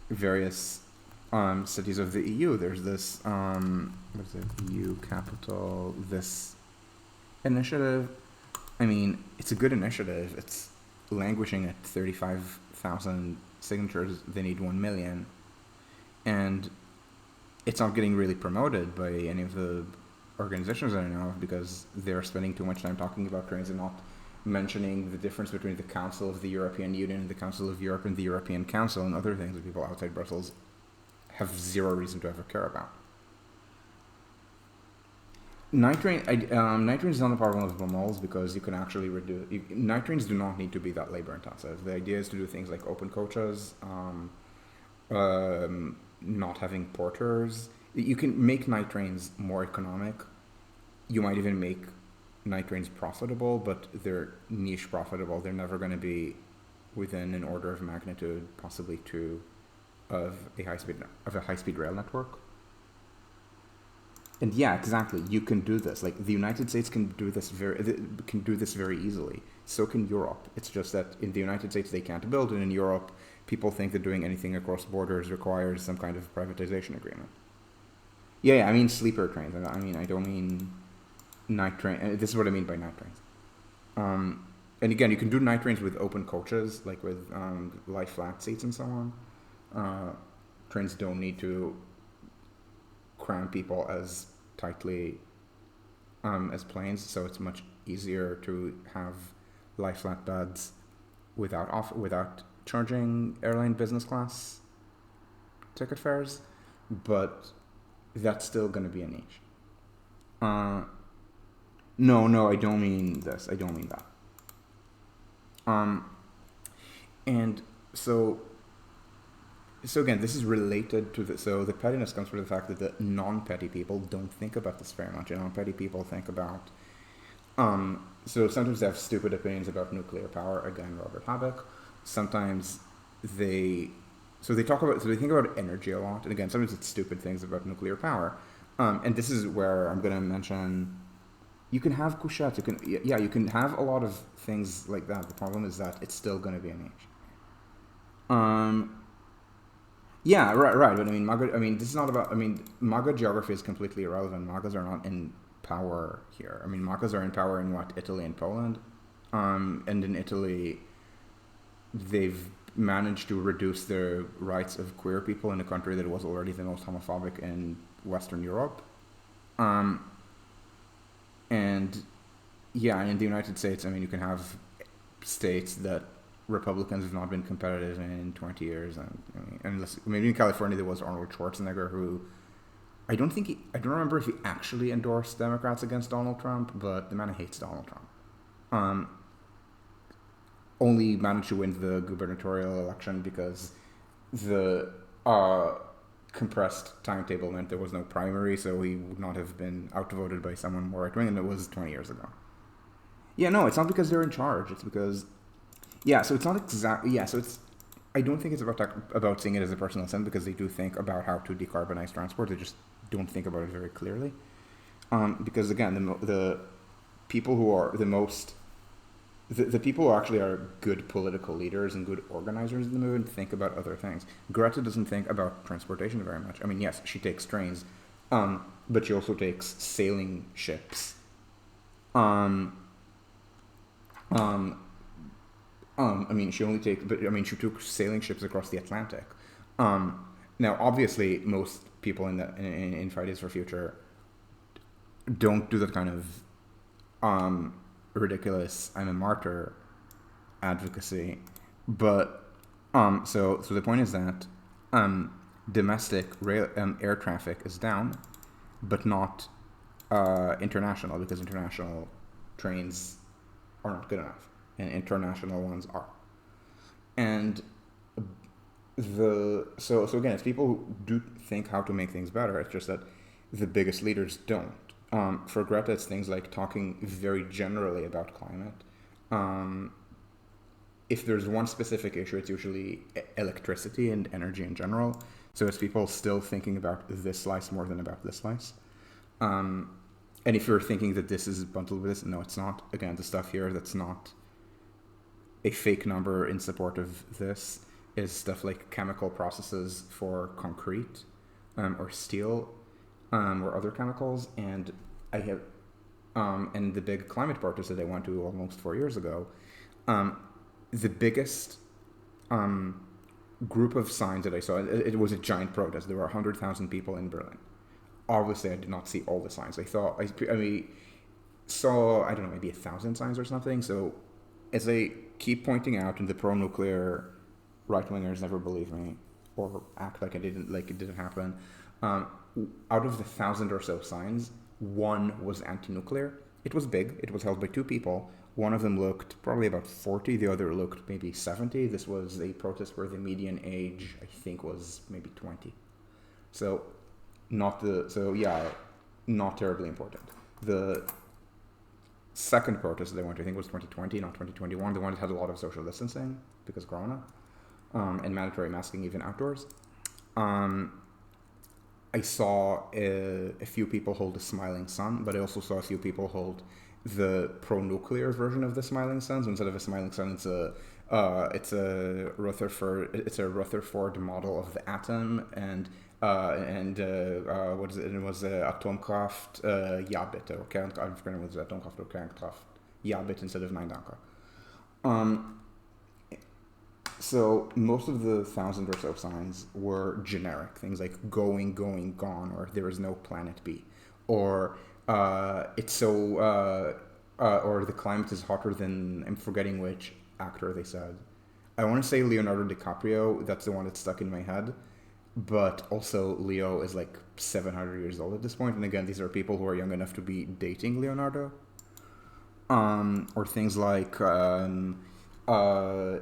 various cities of the EU. There's this what is it, EU capital, this initiative. I mean, it's a good initiative. It's languishing at 35,000 signatures. They need 1 million, and it's not getting really promoted by any of the organizations that I know of, because they're spending too much time talking about trains and not mentioning the difference between the Council of the European Union and the Council of Europe and the European Council and other things that people outside Brussels have zero reason to ever care about. Night trains is not a problem of malls, because you can actually night trains do not need to be that labor intensive. The idea is to do things like open coaches, not having porters. You can make night trains more economic. You might even make night trains profitable, but they're niche profitable. They're never going to be within an order of magnitude, possibly two, of a high-speed rail network. And yeah, exactly. You can do this. Like, the United States can do this very easily. So can Europe. It's just that in the United States they can't build, and in Europe people think that doing anything across borders requires some kind of privatization agreement. Yeah, I mean sleeper trains. I don't mean night train. This is what I mean by night trains. And again, you can do night trains with open coaches, like with lie flat seats and so on. Trains don't need to cram people as tightly as planes, so it's much easier to have lie flat beds without charging airline business class ticket fares, but that's still going to be a niche. No, I don't mean this. I don't mean that. And so So again, this is related to the, so the pettiness comes from the fact that the non-petty people don't think about this very much. And non-petty people think about, so sometimes they have stupid opinions about nuclear power. Again, Robert Habeck. Sometimes they, so they talk about, so they think about energy a lot. And again, sometimes it's stupid things about nuclear power. And this is where I'm going to mention, you can have couchettes. You can, yeah, you can have a lot of things like that. The problem is that it's still going to be an age. Yeah, right. But I mean, MAGA. I mean, this is not about. I mean, MAGA geography is completely irrelevant. MAGAs are not in power here. I mean, MAGAs are in power in what, Italy and Poland, and in Italy, they've managed to reduce the rights of queer people in a country that was already the most homophobic in Western Europe, and yeah, and in the United States, I mean, you can have states that Republicans have not been competitive in 20 years. And I mean, unless maybe in California there was Arnold Schwarzenegger, who I don't think I don't remember if he actually endorsed Democrats against Donald Trump, but the man hates Donald Trump. Um, Only managed to win the gubernatorial election because the compressed timetable meant there was no primary, so he would not have been outvoted by someone more right wing, and it was 20 years ago. Yeah, no, it's not because they're in charge. It's because, yeah, so it's not exactly, yeah, so it's, I don't think it's about seeing it as a personal sin, because they do think about how to decarbonize transport. They just don't think about it very clearly. Because again, the people who are the most, the people who actually are good political leaders and good organizers in the movement think about other things. Greta doesn't think about transportation very much. I mean, yes, she takes trains, but she also takes sailing ships. Um, um, I mean, she took sailing ships across the Atlantic. Now, obviously, most people in Fridays for Future don't do that kind of ridiculous "I'm a martyr" advocacy, but so the point is that domestic rail air traffic is down, but not international, because international trains are not good enough, and international ones are. And so again, it's people who do think how to make things better. It's just that the biggest leaders don't. For Greta, it's things like talking very generally about climate. If there's one specific issue, it's usually electricity and energy in general. So it's people still thinking about this slice more than about this slice. And if you're thinking that this is bundled with this, no, it's not. Again, the stuff here that's not a fake number in support of this is stuff like chemical processes for concrete, or steel, or other chemicals. And I have, and the big climate protest that I went to almost 4 years ago, the biggest group of signs that I saw, it was a giant protest. There were 100,000 people in Berlin. Obviously, I did not see all the signs. I mean, saw, I don't know, maybe 1,000 signs or something. So as I keep pointing out, and the pro-nuclear right-wingers never believe me or act like it didn't happen, out of the 1,000 or so signs, one was anti-nuclear. It was big. It was held by two people. One of them looked probably about 40. The other looked maybe 70. This was a protest where the median age, I think, was maybe 20. So not terribly important. The second protest that I went to, I think, was 2020, not 2021. The one that had a lot of social distancing because of Corona, and mandatory masking even outdoors. I saw a few people hold a smiling sun, but I also saw a few people hold the pro-nuclear version of the smiling sun. So instead of a smiling sun, it's a Rutherford model of the atom, and what is it? It was Atomkraft Jahrbitte, or Kernkraft. I forget what it was, Atomkraft or Kernkraft Jahrbitte instead of Nein Danke. So most of the 1,000 or so signs were generic things like going, gone, or there is no planet B, or it's so, or the climate is hotter than, I'm forgetting which actor they said. I want to say Leonardo DiCaprio. That's the one that's stuck in my head. But also Leo is like 700 years old at this point. And again, these are people who are young enough to be dating Leonardo. Or things like,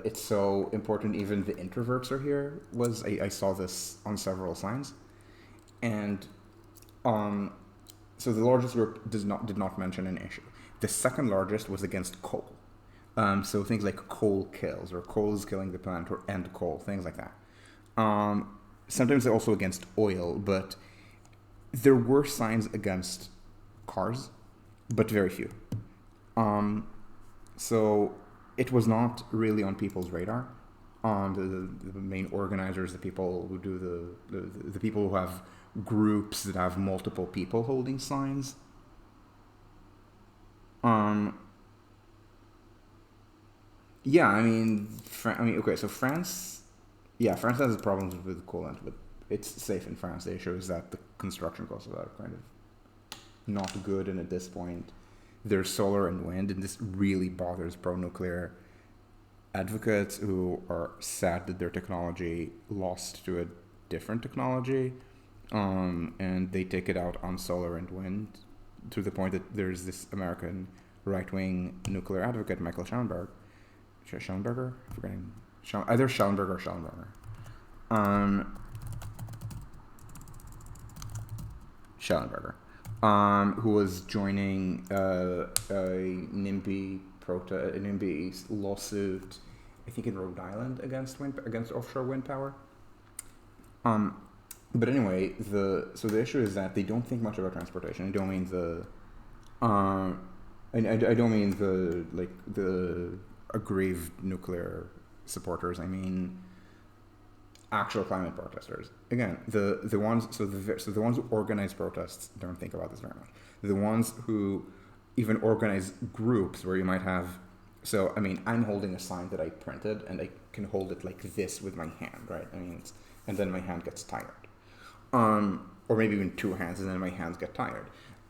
it's so important. Even the introverts are here. I saw this on several signs, and um, so the largest group did not mention an issue. The second largest was against coal. So things like coal kills, or coal is killing the planet, or end coal, things like that. Sometimes they're also against oil, but there were signs against cars, but very few. So it was not really on people's radar. The main organizers, the people who do the people who have groups that have multiple people holding signs. Yeah, okay. So France, yeah, France has problems with coolant, but it's safe in France. The issue is that the construction costs are kind of not good, and at this point, there's solar and wind, and this really bothers pro-nuclear advocates who are sad that their technology lost to a different technology, and they take it out on solar and wind, to the point that there's this American right-wing nuclear advocate, Michael Schellenberger, either Schellenberger or Schellenberger. Schellenberger, who was joining a NIMBY lawsuit, I think in Rhode Island, against offshore wind power. But anyway, the issue is that they don't think much about transportation. I don't mean I don't mean the aggrieved nuclear supporters. I mean actual climate protesters. Again, the ones who organize protests don't think about this very much. The ones who even organize groups where you might have. So I mean, I'm holding a sign that I printed, and I can hold it like this with my hand, right? I mean, and then my hand gets tired. Or maybe even two hands, and then my hands get tired.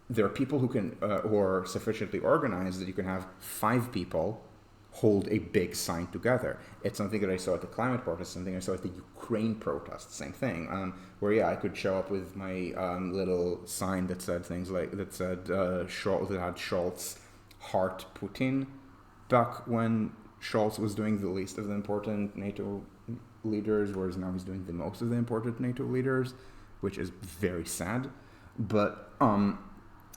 There are people who are sufficiently organized that you can have 5 people hold a big sign together. It's something that I saw at the climate protest, something I saw at the Ukraine protest, same thing. Where I could show up with my little sign that said things like that had Scholz heart Putin, back when Scholz was doing the least of the important NATO leaders, whereas now he's doing the most of the important NATO leaders, which is very sad. But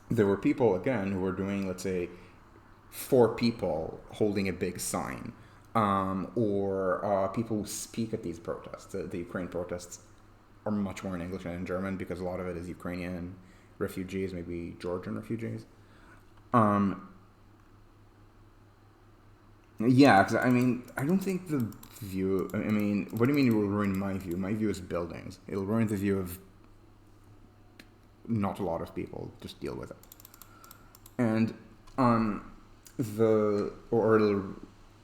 there were people, again, who were doing, let's say, 4 people holding a big sign, or people who speak at these protests. The Ukraine protests are much more in English than in German, because a lot of it is Ukrainian refugees, maybe Georgian refugees. Yeah, because I mean, I don't think the view. I mean, what do you mean it will ruin my view? My view is buildings. It'll ruin the view of not a lot of people. Just deal with it. And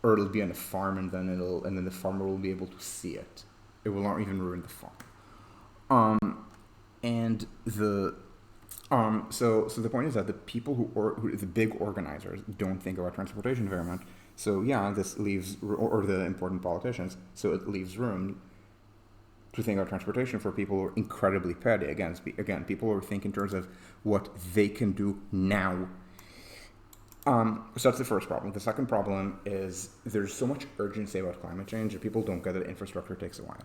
it'll be on a farm, and then the farmer will be able to see it. It will not even ruin the farm. So the point is that the people who the big organizers don't think about transportation very much. So yeah, this leaves, or the important politicians. So it leaves room to think about transportation for people who are incredibly petty. Again, people who think in terms of what they can do now. So that's the first problem. The second problem is there's so much urgency about climate change that people don't get that infrastructure takes a while.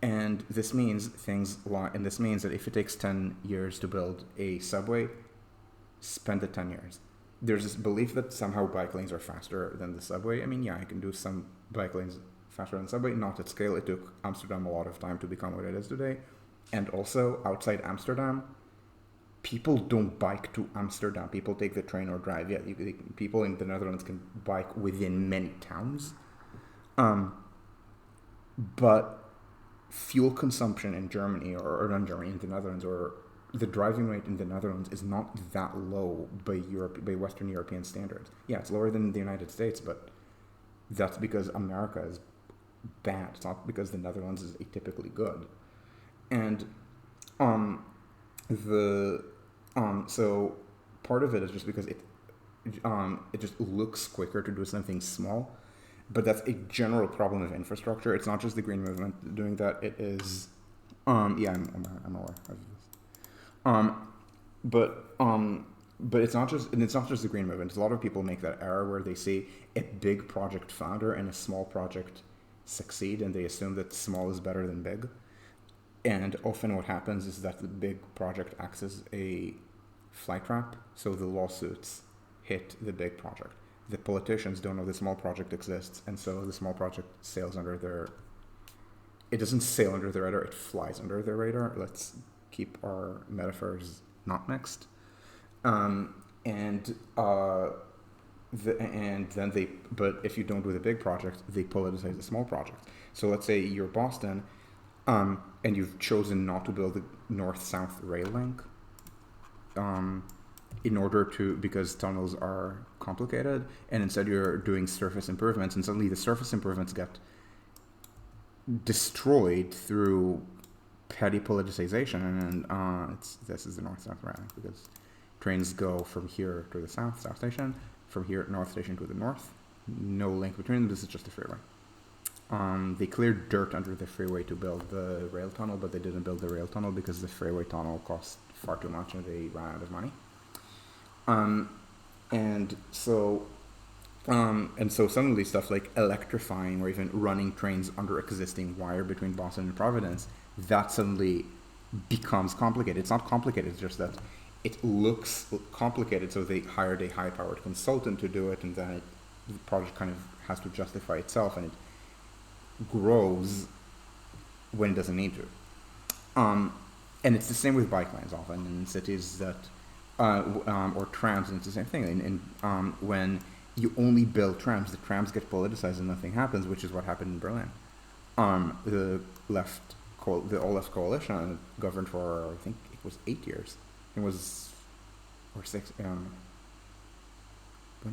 And this means that if it takes 10 years to build a subway, spend the 10 years. There's this belief that somehow bike lanes are faster than the subway. I mean, yeah, I can do some bike lanes faster than the subway, not at scale. It took Amsterdam a lot of time to become what it is today. And also, outside Amsterdam, people don't bike to Amsterdam. People take the train or drive. Yeah, people in the Netherlands can bike within many towns. But fuel consumption in Germany, or not Germany, in the Netherlands, or the driving rate in the Netherlands is not that low by Western European standards. Yeah, it's lower than the United States, but that's because America is bad. It's not because the Netherlands is atypically good. And so part of it is just because it just looks quicker to do something small. But that's a general problem of infrastructure. It's not just the Green Movement doing that. It is, I'm aware of this. but it's not just the green movement. A lot of people make that error where they see a big project founder and a small project succeed, and they assume that small is better than big. And often what happens is that the big project acts as a flytrap, so the lawsuits hit the big project. The politicians don't know the small project exists, and so the small project sails under their. It doesn't sail under the radar; it flies under the radar. Let's keep our metaphors not mixed. And then they. But if you don't do the big project, they politicize the small project. So let's say you're Boston, and you've chosen not to build the north-south rail link. In order to, because tunnels are complicated, and instead you're doing surface improvements, and suddenly the surface improvements get destroyed through petty politicization, and this is the north-south rail link, because trains go from here to the south station, from here north station to the north, no link between them, this is just a freeway. They cleared dirt under the freeway to build the rail tunnel, but they didn't build the rail tunnel because the freeway tunnel cost far too much and they ran out of money. And so suddenly stuff like electrifying or even running trains under existing wire between Boston and Providence, that suddenly becomes complicated. It's not complicated, it's just that it looks complicated, so they hired a high-powered consultant to do it, and then the project kind of has to justify itself, and it grows when it doesn't need to. And it's the same with bike lanes often in cities that, or trams, and it's the same thing. And when you only build trams, the trams get politicized and nothing happens, which is what happened in Berlin. The all-left coalition governed for, I think it was 8 years. It was, or 6, when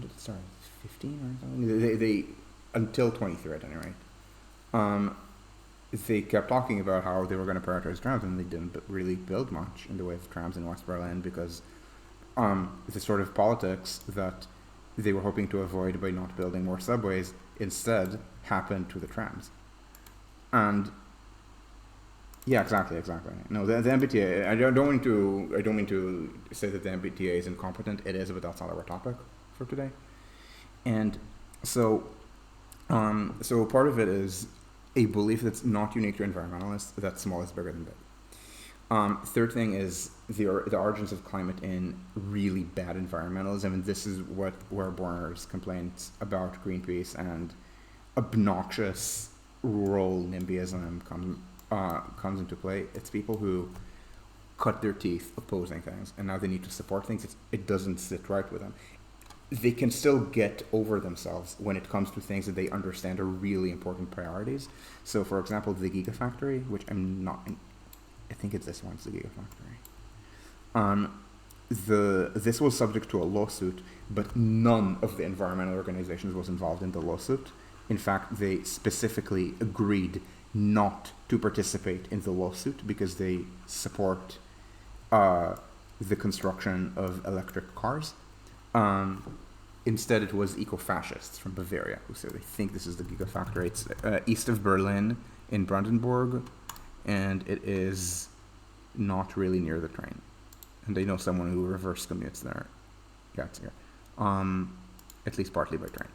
did it start? 15 or something? They until 23 at any rate. They kept talking about how they were going to prioritize trams, and they didn't really build much in the way of trams in West Berlin because the sort of politics that they were hoping to avoid by not building more subways instead happened to the trams. And yeah, exactly. No, the MBTA. I don't mean to say that the MBTA is incompetent. It is, but that's not our topic for today. And so part of it is a belief that's not unique to environmentalists that small is bigger than big. Third thing is the origins of climate in really bad environmentalism, and this is where Borner's complaints about Greenpeace and obnoxious rural NIMBYism comes into play. It's people who cut their teeth opposing things, and now they need to support things. It doesn't sit right with them. They can still get over themselves when it comes to things that they understand are really important priorities. So, for example, the Gigafactory, which I think it's this one, it's the Gigafactory. This was subject to a lawsuit, but none of the environmental organizations was involved in the lawsuit. In fact, they specifically agreed not to participate in the lawsuit because they support the construction of electric cars. Instead, it was eco-fascists from Bavaria who said they think this is the Gigafactory. It's east of Berlin in Brandenburg, and it is not really near the train. And they know someone who reverse commutes there. Yeah, it's here. At least partly by train.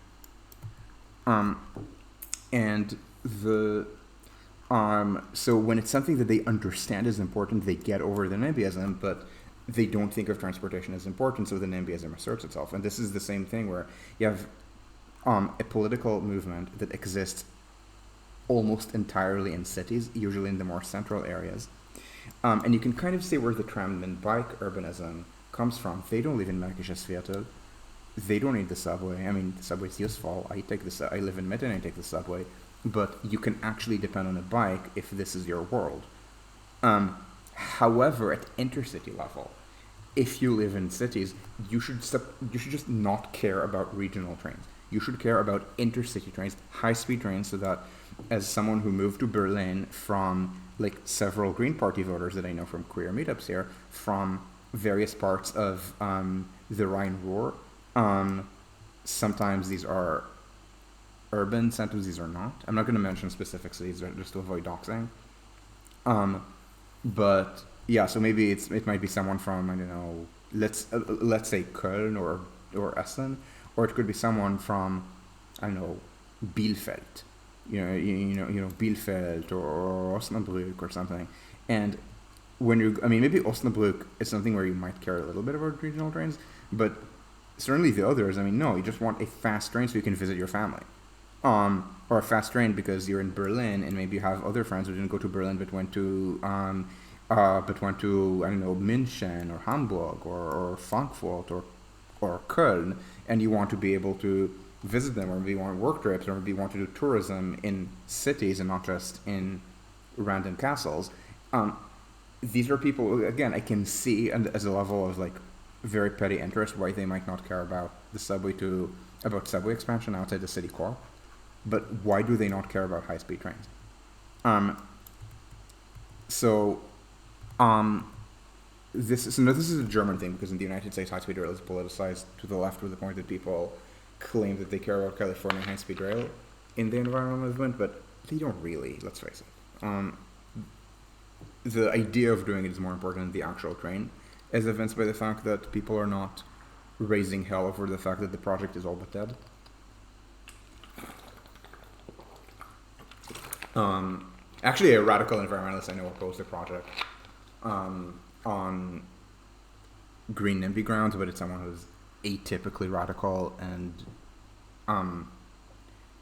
And the so when it's something that they understand is important, they get over the NIMBYism, but they don't think of transportation as important, so the NIMBYism asserts itself. And this is the same thing where you have a political movement that exists almost entirely in cities, usually in the more central areas. And you can kind of see where the tram and bike urbanism comes from. They don't live in Märkisches Viertel. They don't need the subway. I mean, the subway's useful. I live in Mitten and I take the subway. But you can actually depend on a bike if this is your world. However, at intercity level, if you live in cities, you should just not care about regional trains. You should care about intercity trains, high-speed trains, so that as someone who moved to Berlin from like several Green Party voters that I know from queer meetups here, from various parts of the Rhine-Ruhr, sometimes these are urban, sometimes these are not. I'm not going to mention specific cities just to avoid doxing. But yeah, so maybe it might be someone from, I don't know, let's say Köln or Essen, or it could be someone from, I don't know, Bielefeld, Bielefeld or Osnabrück or something. And I mean, maybe Osnabrück is something where you might care a little bit about regional trains, but certainly the others, I mean, no, you just want a fast train so you can visit your family. Or a fast train because you're in Berlin and maybe you have other friends who didn't go to Berlin but went to I don't know, München or Hamburg or Frankfurt or Köln, and you want to be able to visit them, or maybe you want work trips, or maybe you want to do tourism in cities and not just in random castles. These are people, again, I can see, and as a level of like very petty interest, why they might not care about about subway expansion outside the city core. But why do they not care about high-speed trains? So, this is a German thing, because in the United States, high-speed rail is politicized to the left, to the point that people claim that they care about California high-speed rail in the environmental movement, but they don't really. Let's face it. The idea of doing it is more important than the actual train, as evidenced by the fact that people are not raising hell over the fact that the project is all but dead. Actually, a radical environmentalist I know opposed the project on green NIMBY grounds, but it's someone who's atypically radical and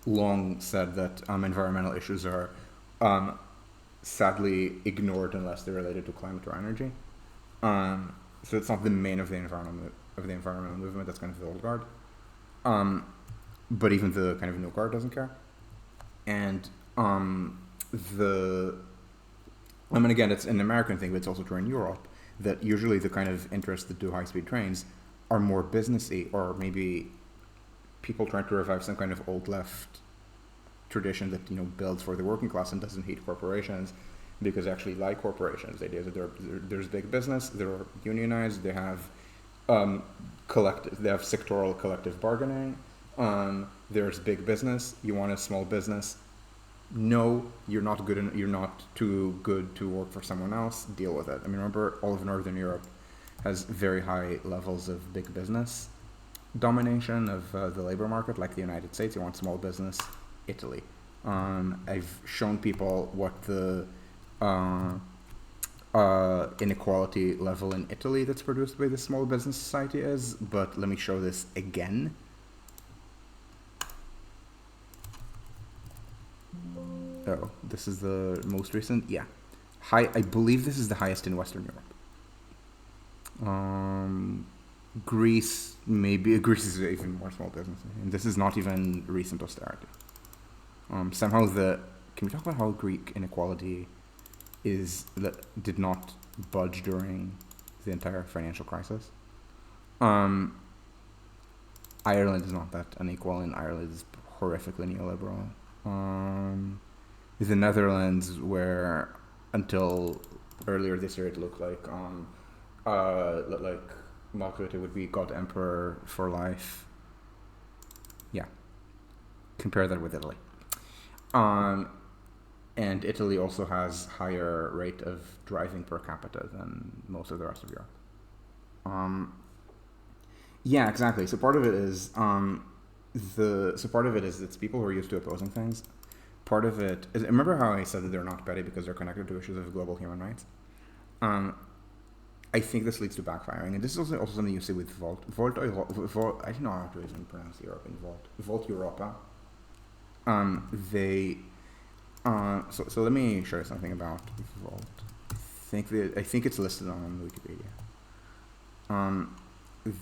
long said that environmental issues are sadly ignored unless they're related to climate or energy. So it's not the main of the environmental movement. That's kind of the old guard. But even the kind of new guard doesn't care. And again, it's an American thing, but it's also true in Europe, that usually the kind of interests that do high-speed trains are more businessy, or maybe people trying to revive some kind of old left tradition that builds for the working class and doesn't hate corporations, because they actually like corporations. The idea is that there's big business, they're unionized, they have sectoral collective bargaining. There's big business. You want a small business. No, you're not too good to work for someone else. Deal with it. I mean, remember, all of Northern Europe has very high levels of big business domination of the labor market, like the United States. You want small business. Italy. I've shown people what the inequality level in Italy that's produced by the small business society is, but let me show this again. Oh, this is the most recent? Yeah. I believe this is the highest in Western Europe. Greece, maybe. Greece is even more small business. And this is not even recent austerity. Somehow can we talk about how Greek inequality did not budge during the entire financial crisis? Ireland is not that unequal, and Ireland is horrifically neoliberal. The Netherlands, where until earlier this year it looked like Mark Rutte would be God Emperor for life. Yeah. Compare that with Italy. And Italy also has higher rate of driving per capita than most of the rest of Europe. Yeah, exactly. So part of it is it's people who are used to opposing things. Part of it is, remember how I said that they're not petty because they're connected to issues of global human rights? I think this leads to backfiring, and this is also something you see with Volt. Volt, I don't know how to even pronounce European Volt. Volt Europa. So let me show you something about Volt. I think it's listed on Wikipedia.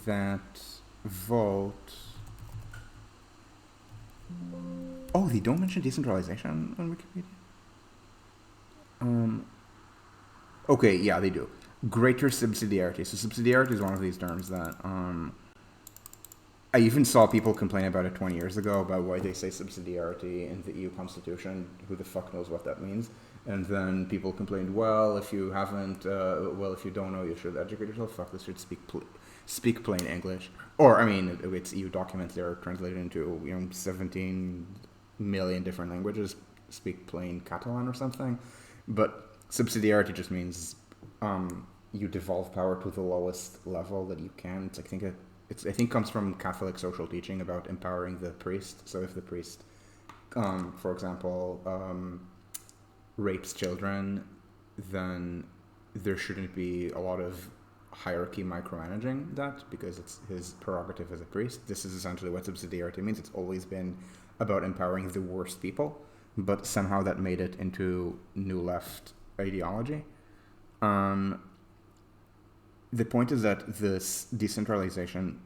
That Volt. Oh, they don't mention decentralization on Wikipedia? Okay, yeah, they do. Greater subsidiarity. So subsidiarity is one of these terms that I even saw people complain about it 20 years ago, about why they say subsidiarity in the EU constitution. Who the fuck knows what that means? And then people complained, well, if you don't know, you should educate yourself. Fuck, this should speak plain English. Or, I mean, it's EU documents. They're translated into 17 million different languages. Speak plain Catalan or something. But subsidiarity just means you devolve power to the lowest level that you can. I think comes from Catholic social teaching about empowering the priest. So if the priest, for example, rapes children, then there shouldn't be a lot of hierarchy micromanaging that because it's his prerogative as a priest. This is essentially what subsidiarity means. It's always been about empowering the worst people, but somehow that made it into New Left ideology. The point is that this decentralization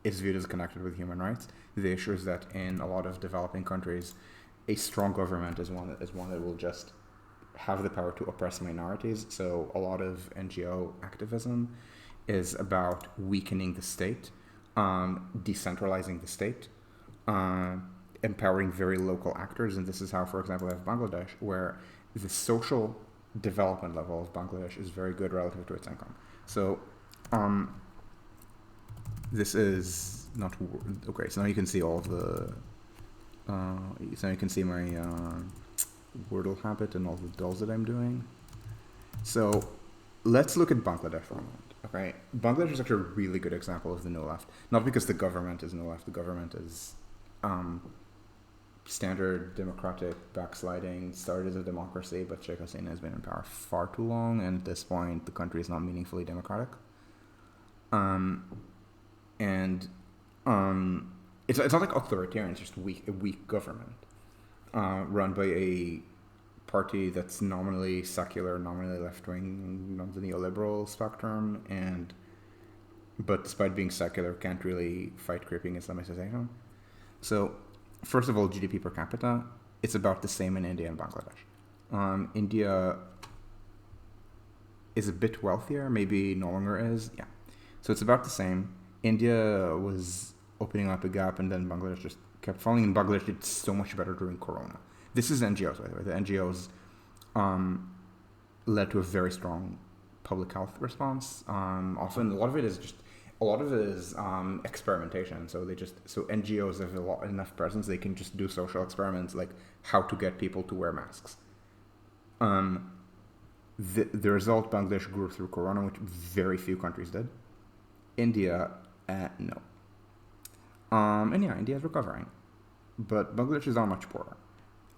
is viewed as connected with human rights. The issue is that in a lot of developing countries, a strong government is one that will just have the power to oppress minorities. So a lot of NGO activism is about weakening the state, decentralizing the state, empowering very local actors. And this is how, for example, we have Bangladesh, where the social development level of Bangladesh is very good relative to its income. So this is not okay. So now you can see all of the. So you can see my Wordle habit and all the dolls that I'm doing. So let's look at Bangladesh for a moment. Okay, Bangladesh is actually a really good example of the no left. Not because the government is no left. The government is standard democratic backsliding. Started as a democracy, but Sheikh Hasina has been in power far too long, and at this point, the country is not meaningfully democratic. It's not like authoritarian. It's just a weak government run by a party that's nominally secular, nominally left-wing on the neoliberal spectrum, but despite being secular, can't really fight creeping Islamicization. So, first of all, GDP per capita, it's about the same in India and Bangladesh. India is a bit wealthier, maybe no longer is, yeah. So it's about the same. India was opening up a gap, and then Bangladesh just kept falling, and Bangladesh did so much better during Corona. This is NGOs, by the way. The NGOs led to a very strong public health response. Often, a lot of it is experimentation. So NGOs have enough presence, they can just do social experiments like how to get people to wear masks. The result, Bangladesh grew through Corona, which very few countries did. India, no. And yeah, India is recovering, but Bangladesh is not much poorer.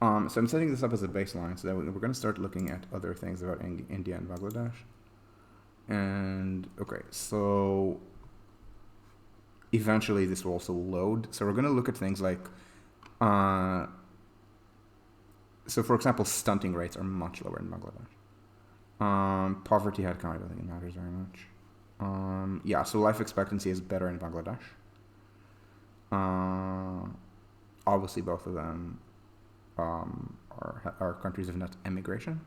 So I'm setting this up as a baseline, so that we're going to start looking at other things about India and Bangladesh. And okay, so eventually this will also load. So we're going to look at things like, so for example, stunting rates are much lower in Bangladesh. Poverty headcount, I don't think it matters very much. Yeah, so life expectancy is better in Bangladesh. Obviously, both of them are countries of net emigration.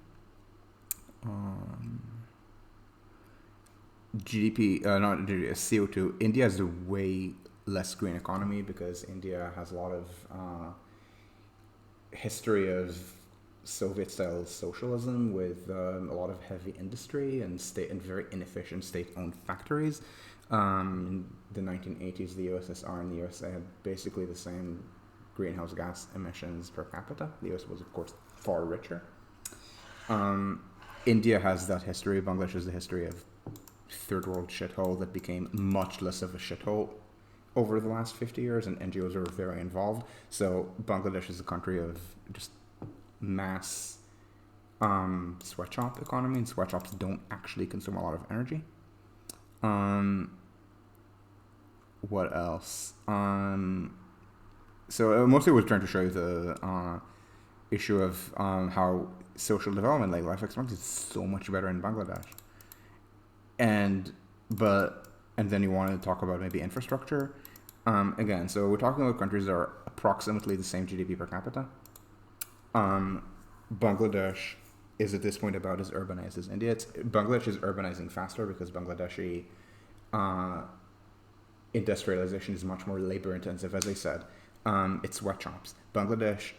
GDP, not CO2. India has a way less green economy because India has a lot of history of Soviet-style socialism with a lot of heavy industry and very inefficient state-owned factories. In the 1980s, the USSR and the USA had basically the same greenhouse gas emissions per capita. The US was, of course, far richer. India has that history. Bangladesh has the history of third world shithole that became much less of a shithole over the last 50 years, and NGOs are very involved. So Bangladesh is a country of just mass sweatshop economy, and sweatshops don't actually consume a lot of energy. What else? So mostly I was trying to show you the issue of how social development, like life expectancy, is so much better in Bangladesh. And then you wanted to talk about maybe infrastructure. Again, so we're talking about countries that are approximately the same GDP per capita. Bangladesh is at this point about as urbanized as India. Bangladesh is urbanizing faster because Bangladeshi industrialization is much more labor intensive, as I said. It's sweatshops. Bangladesh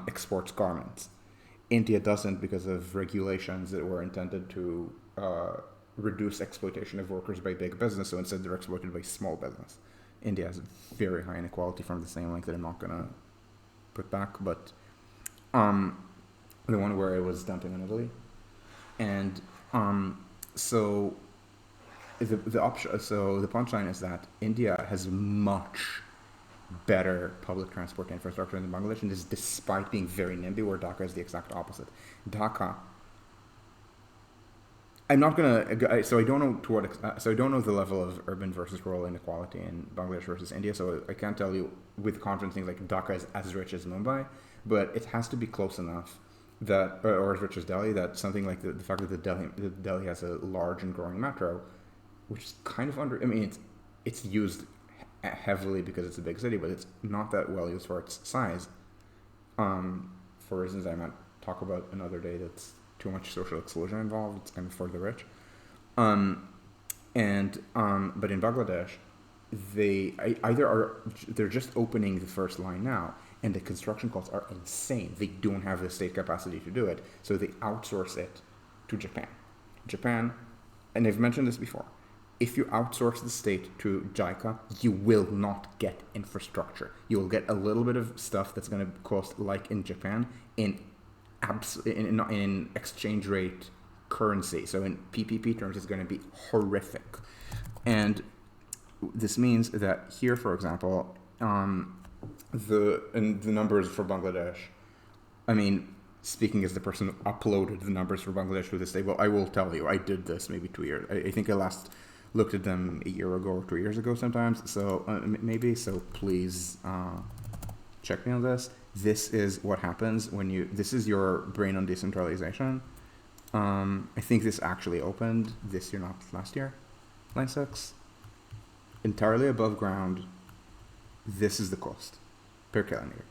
exports garments. India doesn't because of regulations that were intended to reduce exploitation of workers by big business, so instead they're exploited by small business. India has very high inequality from the same link that I'm not going to put back, but the one where I was dumping on Italy. And So the option, so the punchline is that India has much better public transport infrastructure than Bangladesh, and this is despite being very NIMBY, where Dhaka is the exact opposite. Dhaka, I'm not gonna. So I don't know to what. So I don't know the level of urban versus rural inequality in Bangladesh versus India. So I can't tell you with confidence things like Dhaka is as rich as Mumbai, but it has to be close enough that, or as rich as Delhi, that something like the fact that Delhi has a large and growing metro, which is kind of under. I mean, it's used heavily because it's a big city, but it's not that well used for its size. For reasons I might talk about another day. That's too much social exclusion involved. It's kind of for the rich. But in Bangladesh, they're just opening the first line now, and the construction costs are insane. They don't have the state capacity to do it, so they outsource it to Japan. Japan, and I've mentioned this before. If you outsource the state to JICA, you will not get infrastructure. You will get a little bit of stuff that's going to cost, like in Japan, in exchange rate currency. So in PPP terms, it's going to be horrific. And this means that here, for example, the numbers for Bangladesh, I mean, speaking as the person who uploaded the numbers for Bangladesh to this table, I will tell you, I did this maybe 2 years. I think I last looked at them a year ago or 2 years ago sometimes. So maybe, so please check me on this. This is what happens when this is your brain on decentralization. I think this actually opened this year, not last year. Line 6. Entirely above ground. This is the cost per kilometer.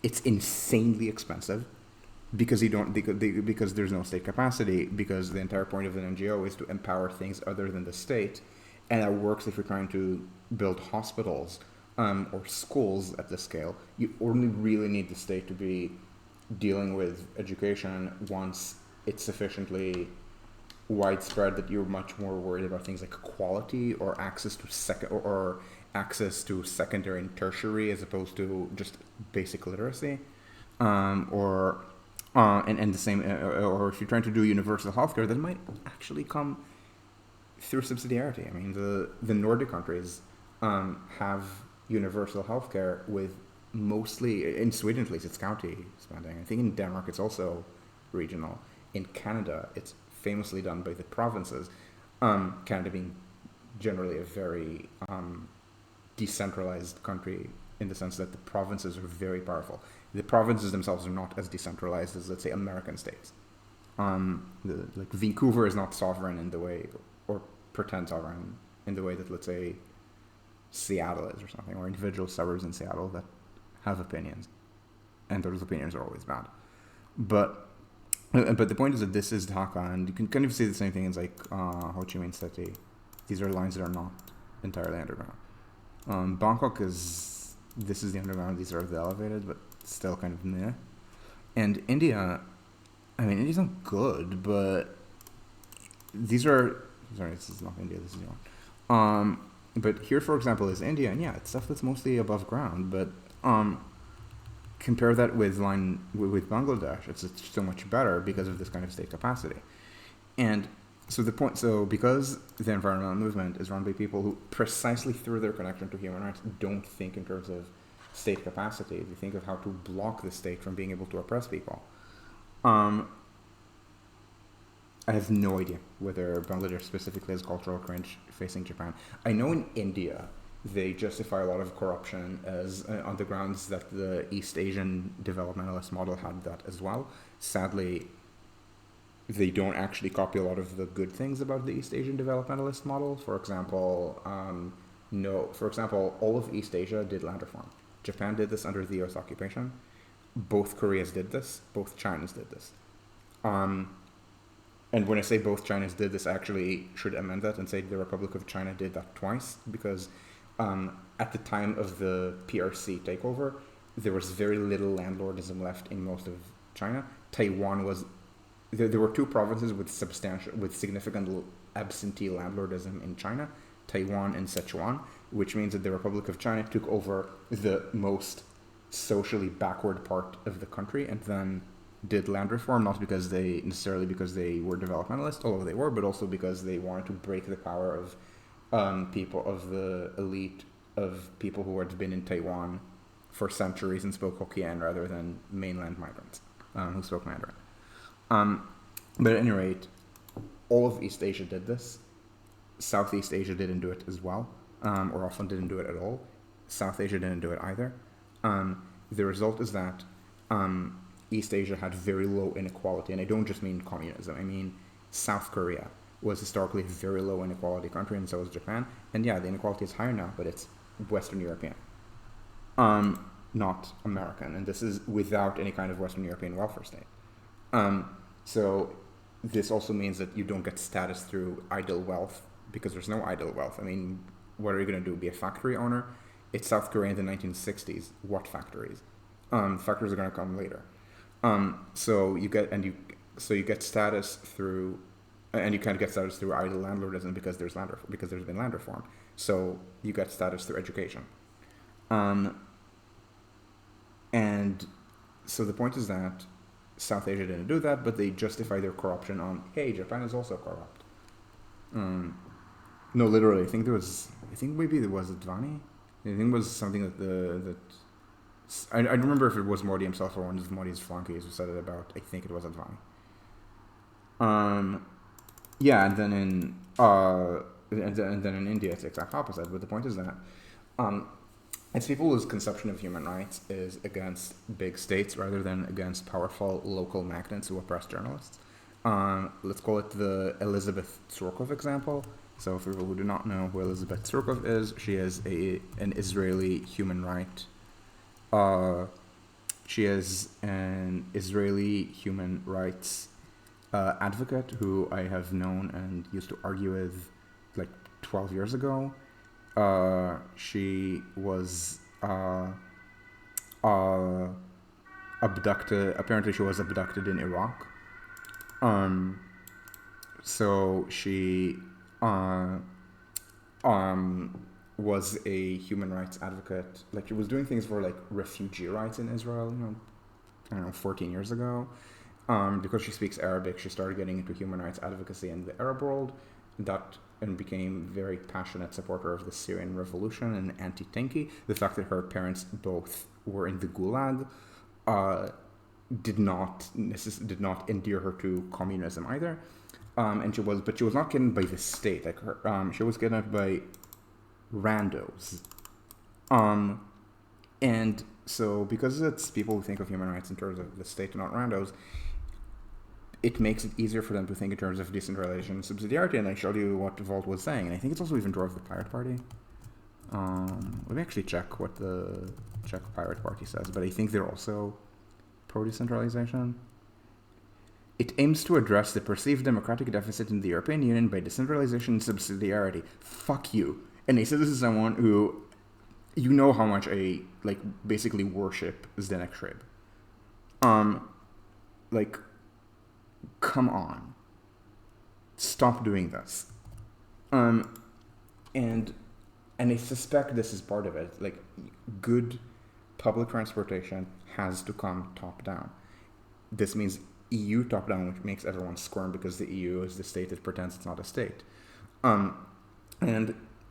It's insanely expensive because because there's no state capacity, because the entire point of an NGO is to empower things other than the state, and that works if you're trying to build hospitals or schools at this scale. You only really need the state to be dealing with education once it's sufficiently widespread that you're much more worried about things like quality or access to access to secondary and tertiary as opposed to just basic literacy, and the same, or if you're trying to do universal healthcare, that might actually come through subsidiarity. I mean, the Nordic countries have universal healthcare with mostly, in Sweden at least, it's county spending. I think in Denmark it's also regional. In Canada, it's famously done by the provinces. Canada being generally a very decentralized country in the sense that the provinces are very powerful. The provinces themselves are not as decentralized as, let's say, American states. Like Vancouver is not sovereign in the way, or pretend sovereign in the way that, let's say, Seattle is or something, or individual suburbs in Seattle that have opinions, and those opinions are always bad. But the point is that this is Dhaka, and you can kind of see the same thing as like Ho Chi Minh City. These are lines that are not entirely underground. Bangkok this is the underground, these are the elevated, but still kind of meh. And India, I mean, India's not good, but these are, sorry, this is not India, this is Iran. But here, for example, is India, and yeah, it's stuff that's mostly above ground, but compare that with Bangladesh, it's so much better because of this kind of state capacity. And so because the environmental movement is run by people who, precisely through their connection to human rights, don't think in terms of state capacity, they think of how to block the state from being able to oppress people. I have no idea whether Bangladesh specifically has cultural cringe facing Japan. I know in India, they justify a lot of corruption as on the grounds that the East Asian developmentalist model had that as well. Sadly, they don't actually copy a lot of the good things about the East Asian developmentalist model. For example, all of East Asia did land reform. Japan did this under the US occupation. Both Koreas did this. Both Chinas did this. And when I say both Chinas did this, I actually should amend that and say the Republic of China did that twice, because at the time of the PRC takeover, there was very little landlordism left in most of China. Taiwan was, there were two provinces with significant absentee landlordism in China, Taiwan and Sichuan, which means that the Republic of China took over the most socially backward part of the country and then did land reform, not necessarily because they were developmentalists, although they were, but also because they wanted to break the power of people of the elite of people who had been in Taiwan for centuries and spoke Hokkien rather than mainland migrants who spoke Mandarin. But at any rate, all of East Asia did this. Southeast Asia didn't do it as well, or often didn't do it at all. South Asia didn't do it either. The result is that East Asia had very low inequality, and I don't just mean communism. I mean South Korea was historically a very low inequality country, and so was Japan. And yeah, the inequality is higher now, but it's Western European, not American, and this is without any kind of Western European welfare state. So this also means that you don't get status through idle wealth, because there's no idle wealth. I mean, what are you going to do? Be a factory owner? It's South Korea in the 1960s. What factories? Factories are going to come later. So you get status through, and you can't get status through idle landlordism because there's been land reform. So you get status through education. And so the point is that South Asia didn't do that, but they justify their corruption on, hey, Japan is also corrupt. No, literally, I think maybe there was Advani. I think it was something that I don't remember if it was Modi himself or one of Modi's flunkies who said it about. I think it was Advani. Yeah, and then in India it's the exact opposite. But the point is that it's people whose conception of human rights is against big states rather than against powerful local magnate who oppress journalists. Let's call it the Elizabeth Tsurkov example. So for people who do not know who Elizabeth Tsurkov is, she is an Israeli human right. She is an Israeli human rights advocate who I have known and used to argue with like 12 years ago. She was abducted. Apparently, she was abducted in Iraq. So she was a human rights advocate. Like, she was doing things for like refugee rights in Israel. I don't know, 14 years ago. Because she speaks Arabic, she started getting into human rights advocacy in the Arab world. And became very passionate supporter of the Syrian revolution and anti-Tinky. The fact that her parents both were in the Gulag did not endear her to communism either. And she was not kidnapped by the state. Like she was kidnapped by randos. And so because it's people who think of human rights in terms of the state and not randos, it makes it easier for them to think in terms of decentralization and subsidiarity, and I showed you what Volt was saying, and I think it's also even true of the Pirate Party. Let me actually check what the Czech Pirate Party says, but I think they're also pro-decentralization. It aims to address the perceived democratic deficit in the European Union by decentralization and subsidiarity. Fuck you. And they said this is someone who, you know how much I, like, basically worship Zdeněk Šrib. Like, come on. Stop doing this. And I suspect this is part of it. Like, good public transportation has to come top down. This means EU top down, which makes everyone squirm because the EU is the state that pretends it's not a state. And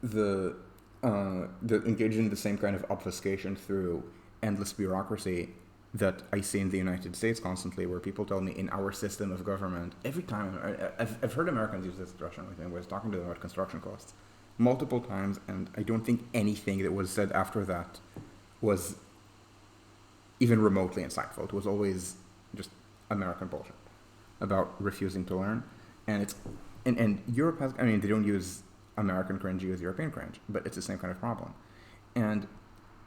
the engaged in the same kind of obfuscation through endless bureaucracy that I see in the United States constantly, where people tell me in our system of government, every time, I've heard Americans use this expression with me, when I was talking to them about construction costs, multiple times, and I don't think anything that was said after that was even remotely insightful. It was always just American bullshit about refusing to learn. And Europe has, I mean, they don't use American cringe, they use European cringe, but it's the same kind of problem. And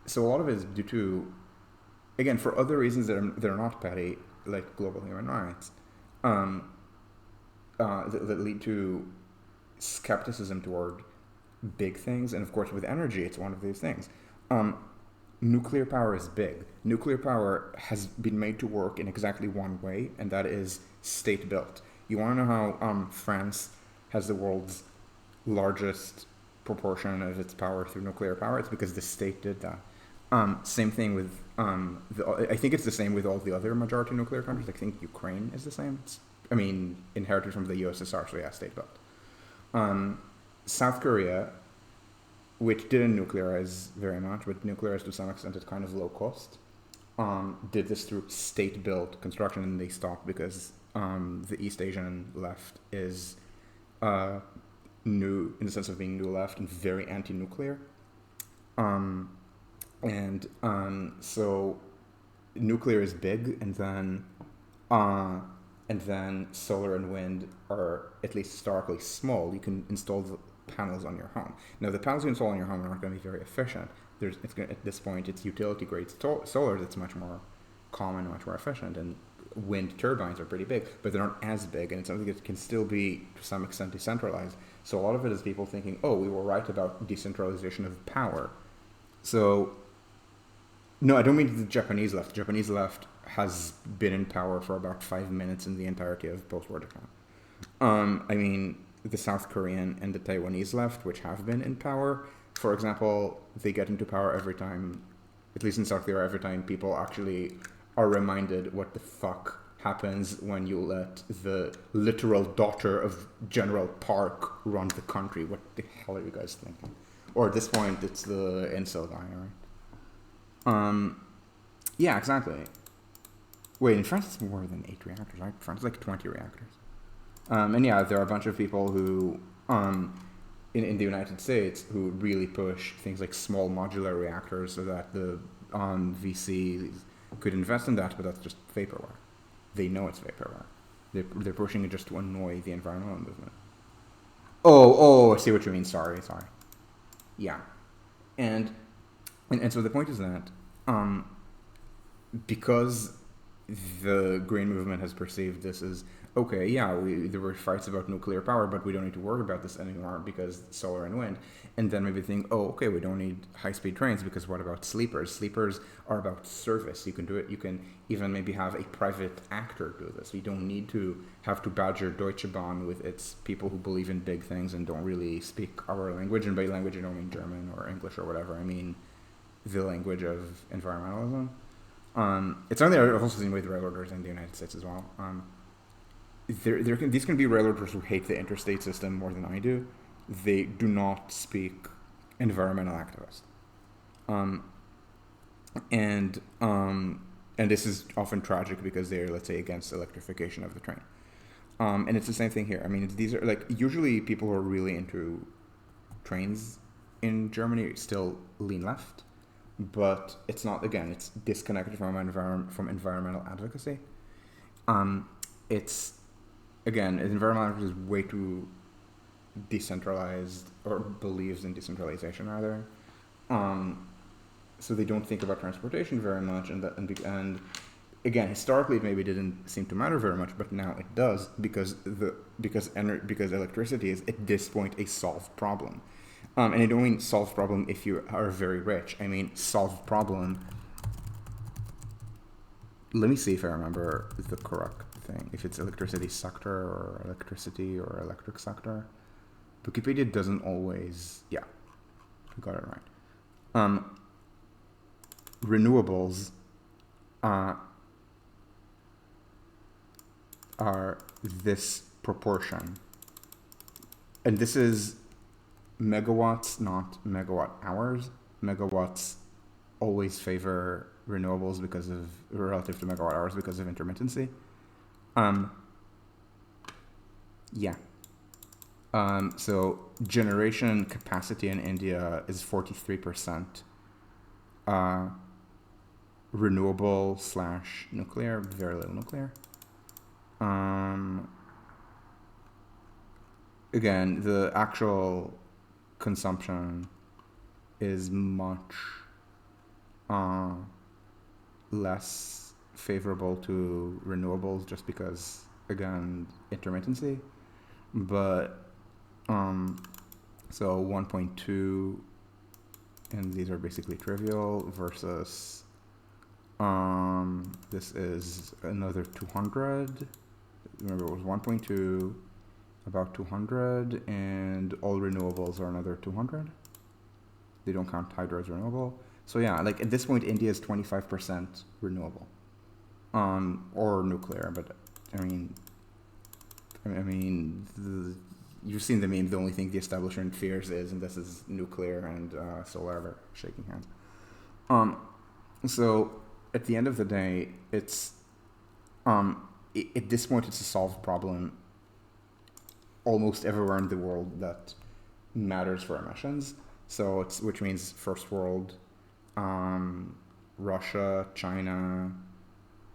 so a lot of it is due to, again, for other reasons that are not petty, like global human rights, that lead to skepticism toward big things. And of course, with energy, it's one of these things. Nuclear power is big. Nuclear power has been made to work in exactly one way, and that is state-built. You want to know how France has the world's largest proportion of its power through nuclear power? It's because the state did that. Same thing with I think it's the same with all the other majority nuclear countries. I think Ukraine is the same. I mean, inherited from the USSR, so yeah, state built. South Korea, which didn't nuclearize very much, but nuclearized to some extent at kind of low cost, did this through state-built construction, and they stopped because the East Asian left is new in the sense of being new left and very anti-nuclear. So nuclear is big, and then solar and wind are at least historically small. You can install the panels on your home. Now, the panels you install on your home are not going to be very efficient. At this point, it's utility grade solar that's much more common, much more efficient, and wind turbines are pretty big, but they're not as big, and it's something that can still be to some extent decentralized. So a lot of it is people thinking, oh, we were right about decentralization of power. So, no, I don't mean the Japanese left. The Japanese left has been in power for about 5 minutes in the entirety of post-war Japan. I mean, the South Korean and the Taiwanese left, which have been in power, for example, they get into power every time, at least in South Korea, every time people actually are reminded what the fuck happens when you let the literal daughter of General Park run the country. What the hell are you guys thinking? Or at this point, it's the incel guy, right? Yeah, exactly. Wait, in France it's more than 8 reactors, right? France is like 20 reactors. And yeah, there are a bunch of people who, in the United States, who really push things like small modular reactors so that the VCs could invest in that, but that's just vaporware. They know it's vaporware. They're pushing it just to annoy the environmental movement. Oh, I see what you mean. Sorry. Yeah. And so the point is that because the green movement has perceived this as, okay, yeah, there were fights about nuclear power, but we don't need to worry about this anymore because solar and wind. And then maybe think, oh, okay, we don't need high-speed trains because what about sleepers? Sleepers are about service. You can do it. You can even maybe have a private actor do this. You don't need to have to badger Deutsche Bahn with its people who believe in big things and don't really speak our language. And by language, I don't mean German or English or whatever. I mean the language of environmentalism. It's something I've also seen with railroaders in the United States as well. These can be railroaders who hate the interstate system more than I do. They do not speak environmental activist. And this is often tragic because they're, let's say, against electrification of the train. And it's the same thing here. I mean, these are like usually people who are really into trains in Germany still lean left, but it's not. Again, it's disconnected from environmental advocacy. It's again, environmental advocacy is way too decentralized, or believes in decentralization rather. So they don't think about transportation very much, and again, historically it maybe didn't seem to matter very much, but now it does because electricity is at this point a solved problem. And I don't mean solved problem if you are very rich. I mean solved problem. Let me see if I remember the correct thing. If it's electricity sector or electricity or electric sector. Wikipedia doesn't always. Yeah, got it right. Renewables are this proportion, and this is megawatts, not megawatt hours. Megawatts always favor renewables because of relative to megawatt hours because of intermittency. Yeah. So generation capacity in India is 43% renewable / nuclear, very little nuclear. Again, the actual consumption is much less favorable to renewables just because, again, intermittency. But so 1.2, and these are basically trivial, versus this is another 200. Remember, it was 1.2, about 200, and all renewables are another 200. They don't count hydro as renewable. So yeah, like at this point, India is 25% renewable, or nuclear. But I mean, you've seen the meme. The only thing the establishment fears is, and this is nuclear and solar. They're shaking hands. Um, so at the end of the day, it's at this point it's a solved problem almost everywhere in the world that matters for emissions. So it's which means first world, Russia, China,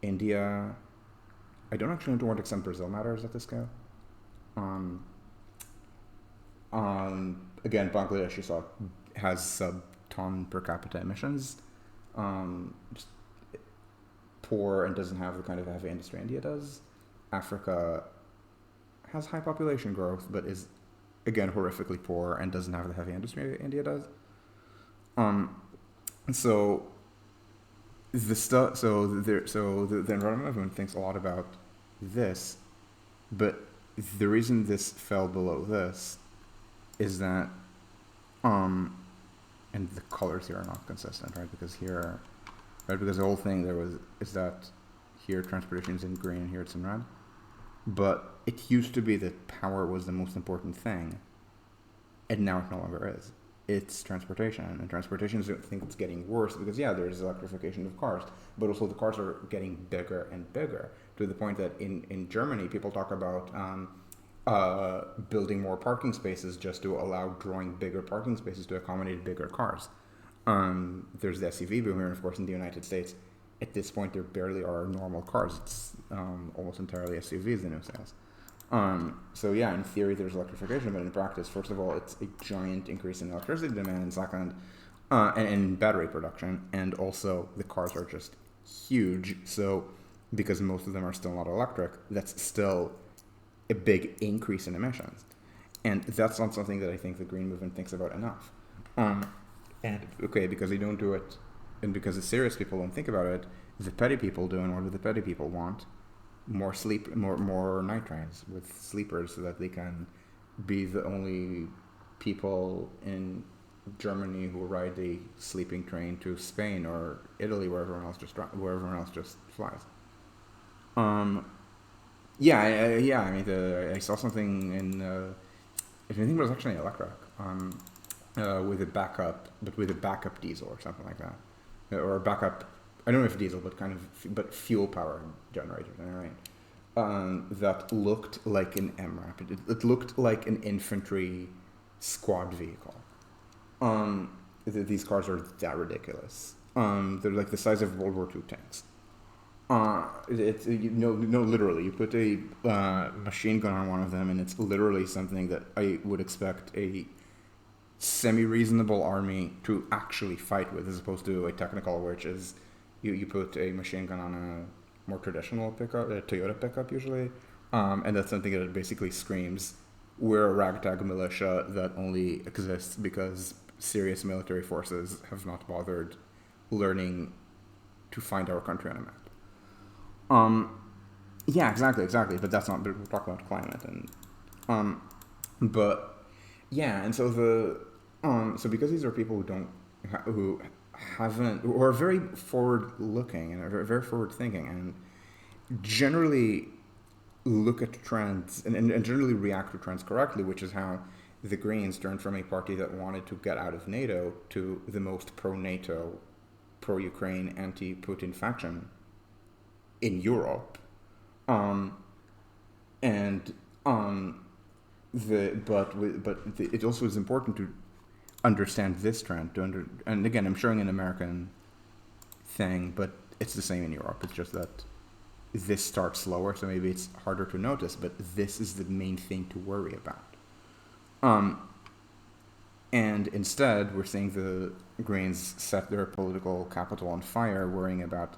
India. I don't actually know to what extent Brazil matters at this scale. Um, Again, Bangladesh you saw has sub-ton per capita emissions. Just poor and doesn't have the kind of heavy industry India does. Africa has high population growth, but is again horrifically poor and doesn't have the heavy industry India does. So the stuff, the environment movement thinks a lot about this, but the reason this fell below this is that, and the colors here are not consistent, right? Because here, right, because the whole thing is that here transportation is in green and here it's in red. But it used to be that power was the most important thing, and now it no longer is. It's transportation, and transportation I think it's getting worse because there's electrification of cars, but also the cars are getting bigger and bigger to the point that in Germany people talk about building more parking spaces just to allow drawing bigger parking spaces to accommodate bigger cars. There's the SUV boom here, and of course in the United States, at this point there barely are normal cars. It's almost entirely SUVs in new sales. So in theory there's electrification, but in practice, first of all, it's a giant increase in electricity demand, and second, and in battery production, and also the cars are just huge. So because most of them are still not electric, that's still a big increase in emissions, and that's not something that I think the green movement thinks about enough. Because they don't do it, and because the serious people don't think about it, the petty people do. And what do the petty people want? More night trains with sleepers, so that they can be the only people in Germany who ride the sleeping train to Spain or Italy, where everyone else just flies. I saw something in. I think it was actually electric. With a backup diesel or something like that, or a backup. I don't know if diesel, but fuel powered generator, right? That looked like an MRAP. It looked like an infantry squad vehicle. These cars are that ridiculous. They're like the size of World War II tanks. Literally, you put a machine gun on one of them, and it's literally something that I would expect a semi-reasonable army to actually fight with, as opposed to a technical, which is you put a machine gun on a more traditional pickup, a Toyota pickup usually, and that's something that basically screams, we're a ragtag militia that only exists because serious military forces have not bothered learning to find our country on a map. Exactly. But that's not. But we're talking about climate, and and so because these are people who are very forward looking and are very forward thinking, and generally look at trends and generally react to trends correctly, which is how the Greens turned from a party that wanted to get out of NATO to the most pro-NATO, pro-Ukraine, anti-Putin faction in Europe. It also is important to understand this trend. And again, I'm showing an American thing, but it's the same in Europe. It's just that this starts slower, so maybe it's harder to notice, but this is the main thing to worry about. And instead, we're seeing the Greens set their political capital on fire, worrying about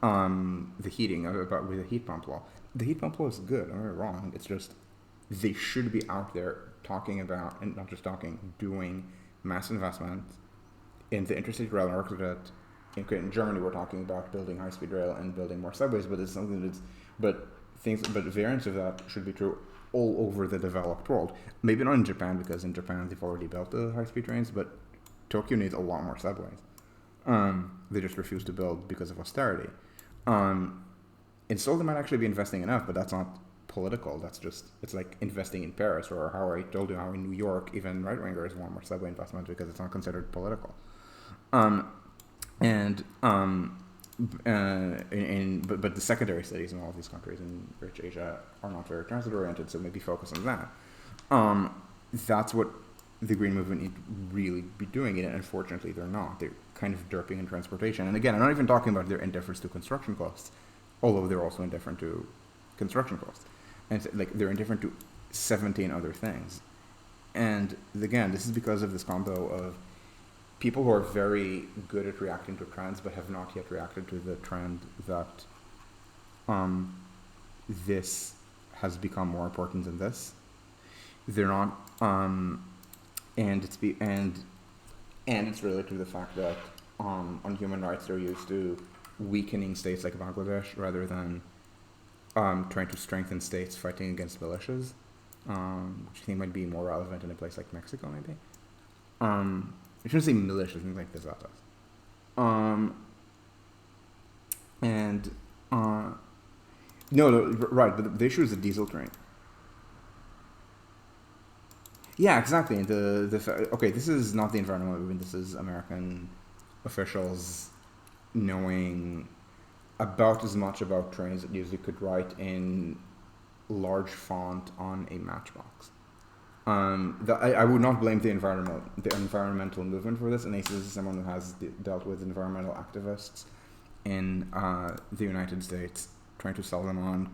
the heating, with the heat pump law. The heat pump law is good, don't get me wrong. It's just they should be out there talking about, and not just talking, doing mass investment in the interstate rail network. In Germany, we're talking about building high-speed rail and building more subways, but it's something that's, but variants of that should be true all over the developed world. Maybe not in Japan, because in Japan they've already built the high-speed trains, but Tokyo needs a lot more subways. They just refuse to build because of austerity. Um, in Seoul, they might actually be investing enough, but that's not political. It's like investing in Paris, or how I told you how in New York, even right wingers want more subway investment because it's not considered political. Um, and but the secondary cities in all of these countries in rich Asia are not very transit oriented, so maybe focus on that. That's what the green movement need to really be doing, and unfortunately they're not. They're kind of derping in transportation. And again, I'm not even talking about their indifference to construction costs, although they're also indifferent to construction costs. And it's like they're indifferent to 17 other things. And again, this is because of this combo of people who are very good at reacting to trends but have not yet reacted to the trend that this has become more important than this. They're not, and it's related to the fact that on human rights they're used to weakening states like Bangladesh rather than trying to strengthen states fighting against militias, which I think might be more relevant in a place like Mexico, maybe. I shouldn't say militias, things like desatas. And no, right, but the issue is the diesel train. Yeah, exactly. And okay, this is not the environmental movement. This is American officials knowing about as much about trains as you could write in large font on a matchbox. I would not blame the environmental movement for this, and this is someone who has dealt with environmental activists in the United States, trying to sell them on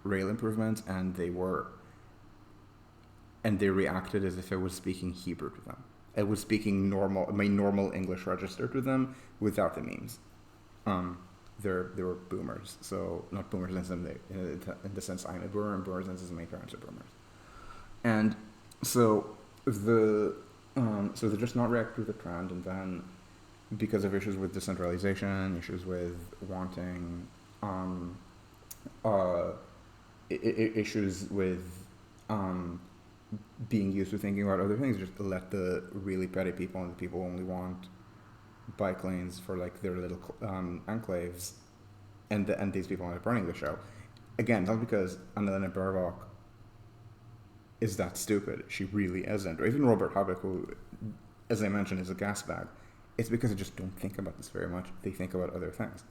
rail improvements, and they reacted as if I was speaking Hebrew to them. I was speaking my normal English register to them without the memes. They were boomers, so not boomers in the sense I'm a boomer, and boomers in the sense my parents are boomers, and so they're just not reacting to the trend, and then because of issues with decentralization, issues with wanting, issues with being used to thinking about other things, just let the really petty people and the people who only want bike lanes for like their little enclaves, and these people end up running the show. Again, not because Annalena Baerbock is that stupid. She really isn't. Or even Robert Habeck, who, as I mentioned, is a gas bag. It's because they just don't think about this very much. They think about other things.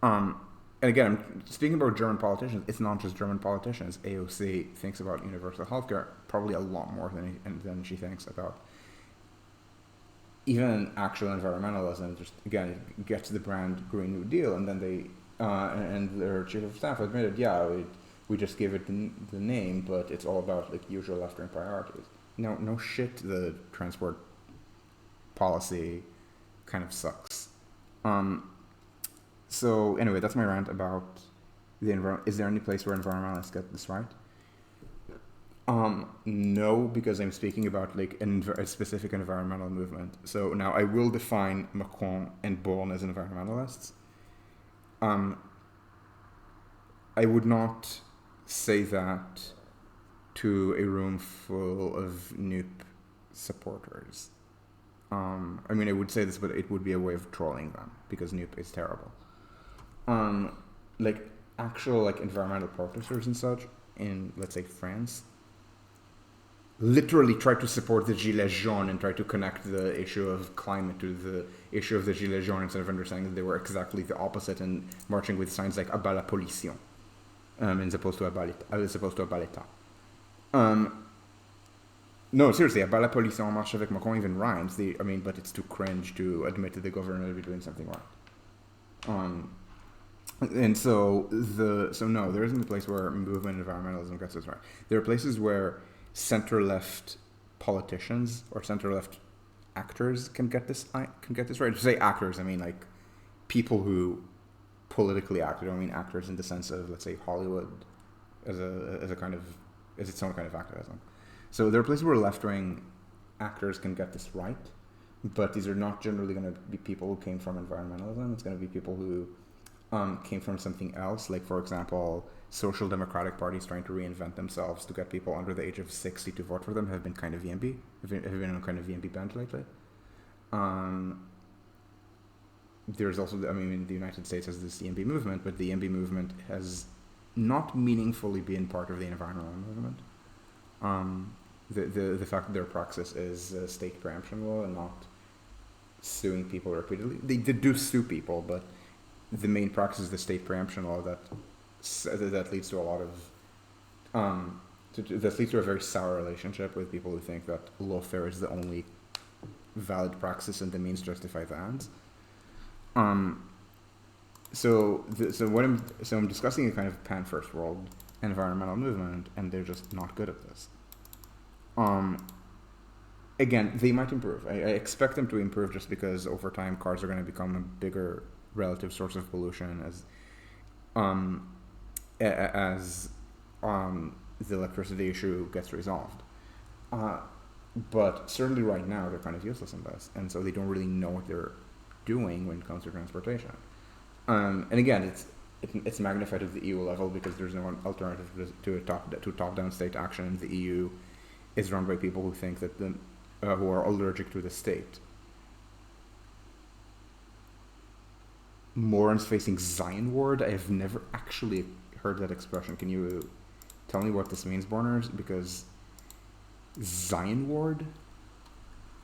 And again, speaking about German politicians, it's not just German politicians. AOC thinks about universal healthcare probably a lot more than she thinks about even actual environmentalism. Just again, it gets the brand Green New Deal, and then they and their chief of staff admitted, yeah, we just give it the name, but it's all about like usual left-wing priorities. No shit. The transport policy kind of sucks. So anyway, that's my rant about the environment. Is there any place where environmentalists get this right? No, because I'm speaking about like a specific environmental movement. So now I will define Macron and Born as environmentalists. I would not say that to a room full of Noop supporters. I mean, I would say this, but it would be a way of trolling them because Noop is terrible. Like actual like environmental protesters and such in, let's say, France, literally try to support the Gilets jaunes and try to connect the issue of climate to the issue of the Gilets jaunes instead of understanding that they were exactly the opposite and marching with signs like "Abat la pollution," as opposed to "Abat l'État." No, seriously, "Abat la pollution" marche avec Macron even rhymes. But it's too cringe to admit that the government would be doing something right. And so no, there isn't a place where movement environmentalism gets this right. There are places where center-left politicians or center-left actors can get this right. To say actors, I mean like people who politically act. I don't mean actors in the sense of, let's say, Hollywood as its own kind of activism. So there are places where left-wing actors can get this right, but these are not generally going to be people who came from environmentalism. It's going to be people who came from something else, like, for example, social democratic parties trying to reinvent themselves to get people under the age of 60 to vote for them have been kind of VMP, have been on kind of VMP bent lately. there's also, I mean, the United States has this EMB movement, but the EMB movement has not meaningfully been part of the environmental movement. The fact that their praxis is state preemption law and not suing people repeatedly. They do sue people, but the main practice is the state preemption law that leads to a lot of that leads to a very sour relationship with people who think that lawfare is the only valid praxis and the means justify the ends. So I'm discussing a kind of pan first world environmental movement, and they're just not good at this. Again, they might improve. I expect them to improve just because over time cars are going to become a bigger relative source of pollution as the electricity issue gets resolved. But certainly right now they're kind of useless in this, and so they don't really know what they're doing when it comes to transportation. And again, it's magnified at the EU level because there's no alternative to top-down state action. The EU is run by people who think that who are allergic to the state. Morons facing Zion ward. I have never actually heard that expression. Can you tell me what this means, Borners? Because Zion ward.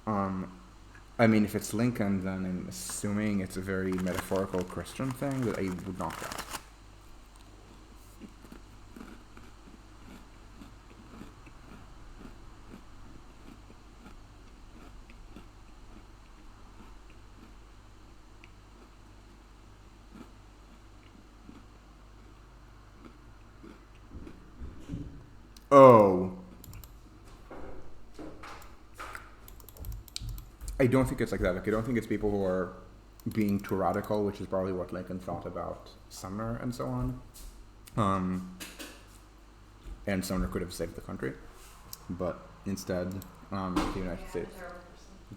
I mean, if it's Lincoln, then I'm assuming it's a very metaphorical Christian thing that I would not get. Oh. I don't think it's like that. Like, I don't think it's people who are being too radical, which is probably what Lincoln thought about Sumner and so on. And Sumner could have saved the country, but instead, the United States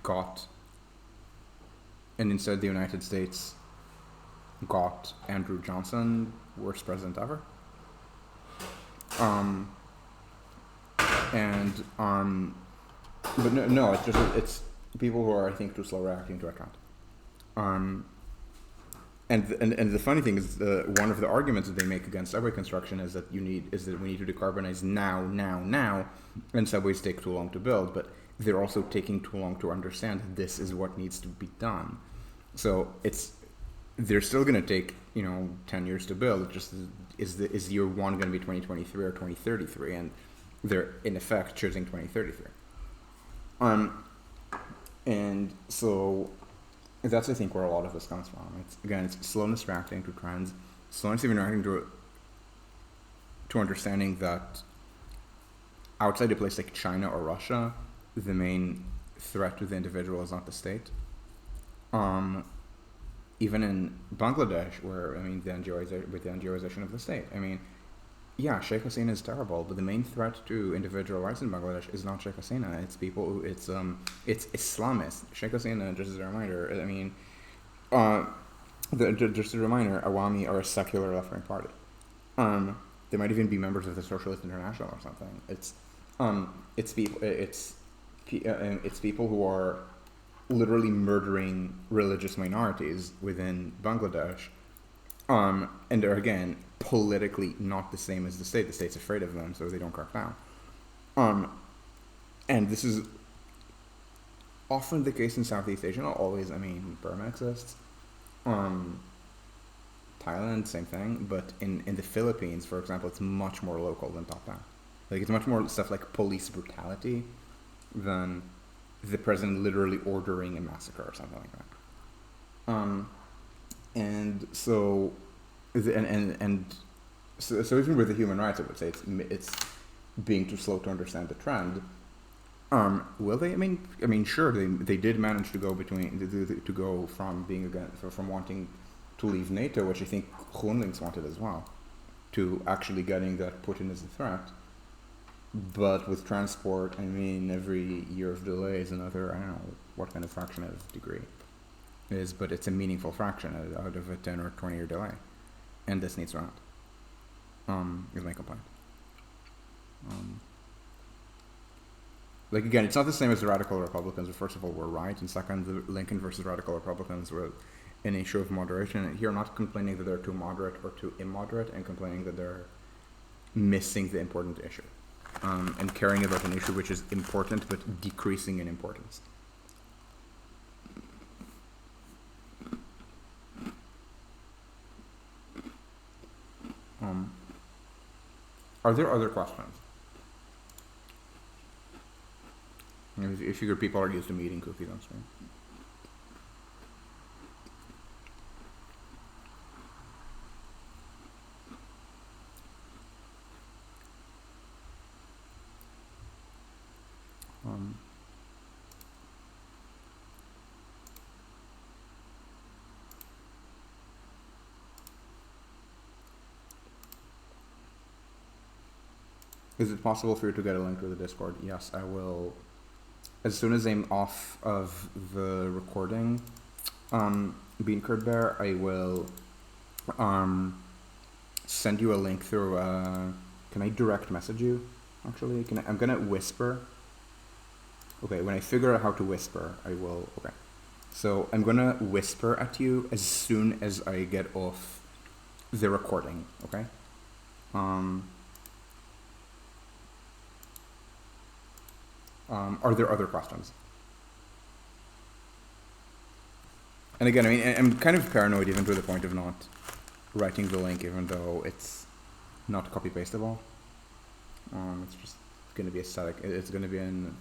got Andrew Johnson, worst president ever. But no, it's people who are, I think, too slow reacting to account. And the funny thing is, one of the arguments that they make against subway construction is that we need to decarbonize now, and subways take too long to build. But they're also taking too long to understand that this is what needs to be done. So they're still going to take 10 years to build. It just is year one going to be 2023 or 2033, and they're in effect choosing 2033. And so that's, I think, where a lot of this comes from. It's slowness reacting to trends, slowness even reacting to understanding that outside a place like China or Russia, the main threat to the individual is not the state. Even in Bangladesh, where the NGOization of the state. Yeah, Sheikh Hasina is terrible, but the main threat to individual rights in Bangladesh is not Sheikh Hasina. It's people. It's Islamists. Sheikh Hasina, just as a reminder. Just a reminder, Awami are a secular left-wing party. They might even be members of the Socialist International or something. It's people who are literally murdering religious minorities within Bangladesh. And they're, again, politically not the same as the state. The state's afraid of them, so they don't crack down. And this is often the case in Southeast Asia. Not always. Burma exists. Thailand, same thing. But in the Philippines, for example, it's much more local than top-down. Like, it's much more stuff like police brutality than the president literally ordering a massacre or something like that. So even with the human rights, I would say it's being too slow to understand the trend. Will they? Sure, they did manage to go from wanting to leave NATO, which I think GroenLinks wanted as well, to actually getting that Putin is a threat. But with transport, every year of delay is another, I don't know what kind of fraction of degree it is, but it's a meaningful fraction out of a 10 or 20 year delay. And this needs to end. Is my complaint. Again, it's not the same as the radical Republicans, but first of all, we're right, and second, the Lincoln versus radical Republicans were an issue of moderation. Here, not complaining that they're too moderate or too immoderate, and complaining that they're missing the important issue, and caring about an issue which is important but decreasing in importance. Are there other questions? I figure people are used to me eating cookies on stream. Is it possible for you to get a link to the Discord? Yes, I will. As soon as I'm off of the recording, Beancurd Bear, I will send you a link through. Can I direct message you? Actually, I'm gonna whisper. Okay, when I figure out how to whisper, I will. Okay, so I'm gonna whisper at you as soon as I get off the recording. Okay. Are there other questions? And again, I mean, I'm kind of paranoid even to the point of not writing the link, even though it's not copy-pastable. It's just going to be a static. It's going to be in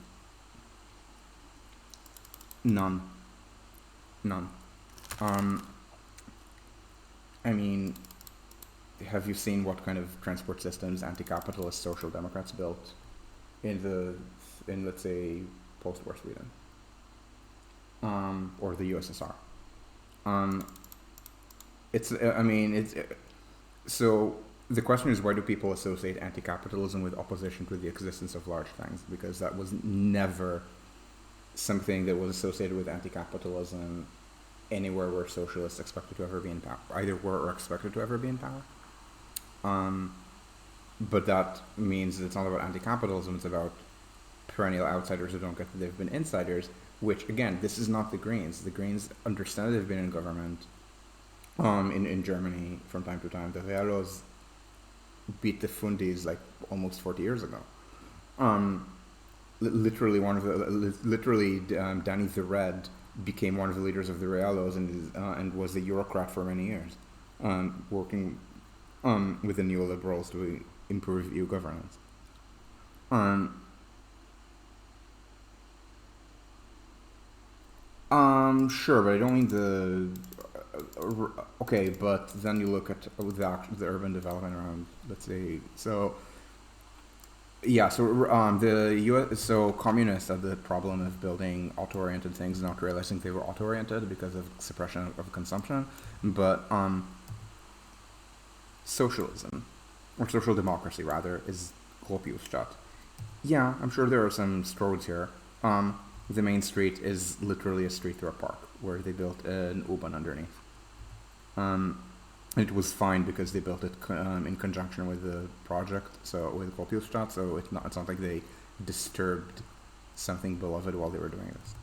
none. I mean, have you seen what kind of transport systems anti-capitalist social democrats built in let's say post-war Sweden, or the USSR? So the question is, why do people associate anti-capitalism with opposition to the existence of large things? Because that was never something that was associated with anti-capitalism anywhere where socialists expected to ever be in power, either were or expected to ever be in power. But that means it's not about anti-capitalism, it's about perennial outsiders who don't get that they've been insiders, which, again, this is not the Greens. The Greens understand they've been in government in Germany from time to time. The Realos beat the Fundis like almost 40 years ago. Literally, Danny the Red became one of the leaders of the Realos and was a Eurocrat for many years, working with the neoliberals to improve EU governance. Sure, but I don't mean okay, but then you look at the urban development around, let's say, so. Yeah, so communists had the problem of building auto-oriented things, not realizing they were auto-oriented because of suppression of consumption. But socialism, or social democracy rather, is Gropiusstadt. Yeah, I'm sure there are some roads here. The main street is literally a street through a park where they built an U-Bahn underneath. It was fine because they built it in conjunction with the project, so with Gropiusstadt, so it's not like they disturbed something beloved while they were doing this.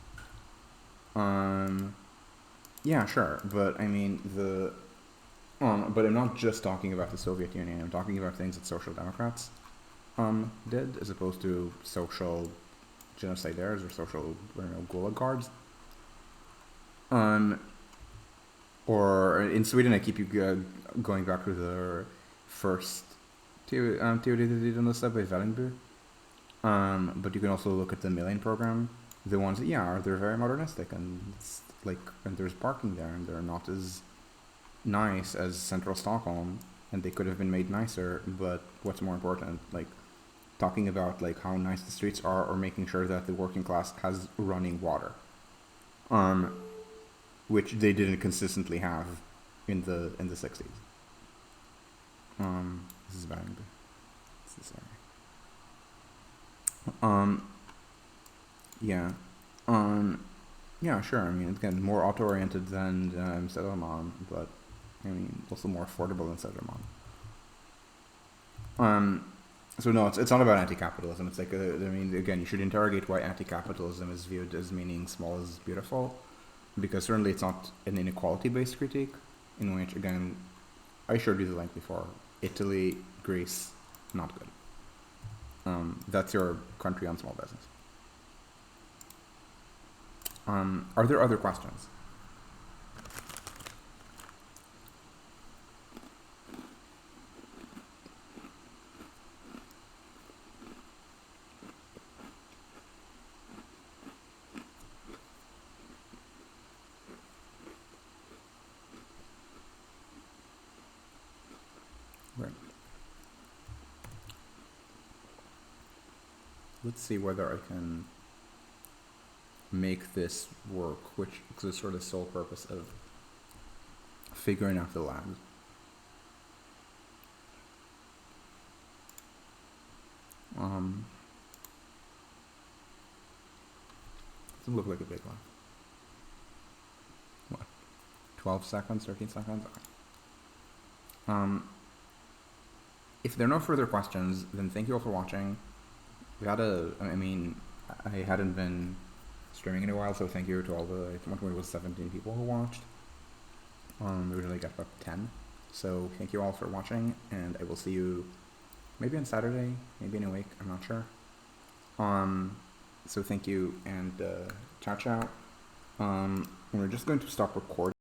Yeah, sure, but I mean but I'm not just talking about the Soviet Union. I'm talking about things that social democrats did, as opposed to social genocidaires or social, I don't know, gulag guards. Or in Sweden, I keep you going back to the first theory that they did on the subway, Vällingby. But you can also look at the Millen program. The ones that, they're very modernistic, and it's and there's parking there, and they're not as nice as central Stockholm, and they could have been made nicer. But what's more important, talking about how nice the streets are, or making sure that the working class has running water, which they didn't consistently have in the 60s. This is bad. This is sorry. Yeah, sure. I mean, again, more auto-oriented than Södermalm, but I mean, also more affordable than Södermalm. So no, it's not about anti-capitalism. It's I mean, again, you should interrogate why anti-capitalism is viewed as meaning small is beautiful. because certainly it's not an inequality-based critique, in which, again, I showed you the link before. Italy, Greece, not good. That's your country on small business. Are there other questions? Right. Let's see whether I can make this work, which is the sort of sole purpose of figuring out the lags. Doesn't look like a big one. What? 12 seconds, 13 seconds? Okay. If there are no further questions, then thank you all for watching. I hadn't been streaming in a while, so thank you to all the, at one point it was 17 people who watched. We usually get about 10. So thank you all for watching, and I will see you maybe on Saturday, maybe in a week, I'm not sure. So thank you, and ciao ciao. We're just going to stop recording.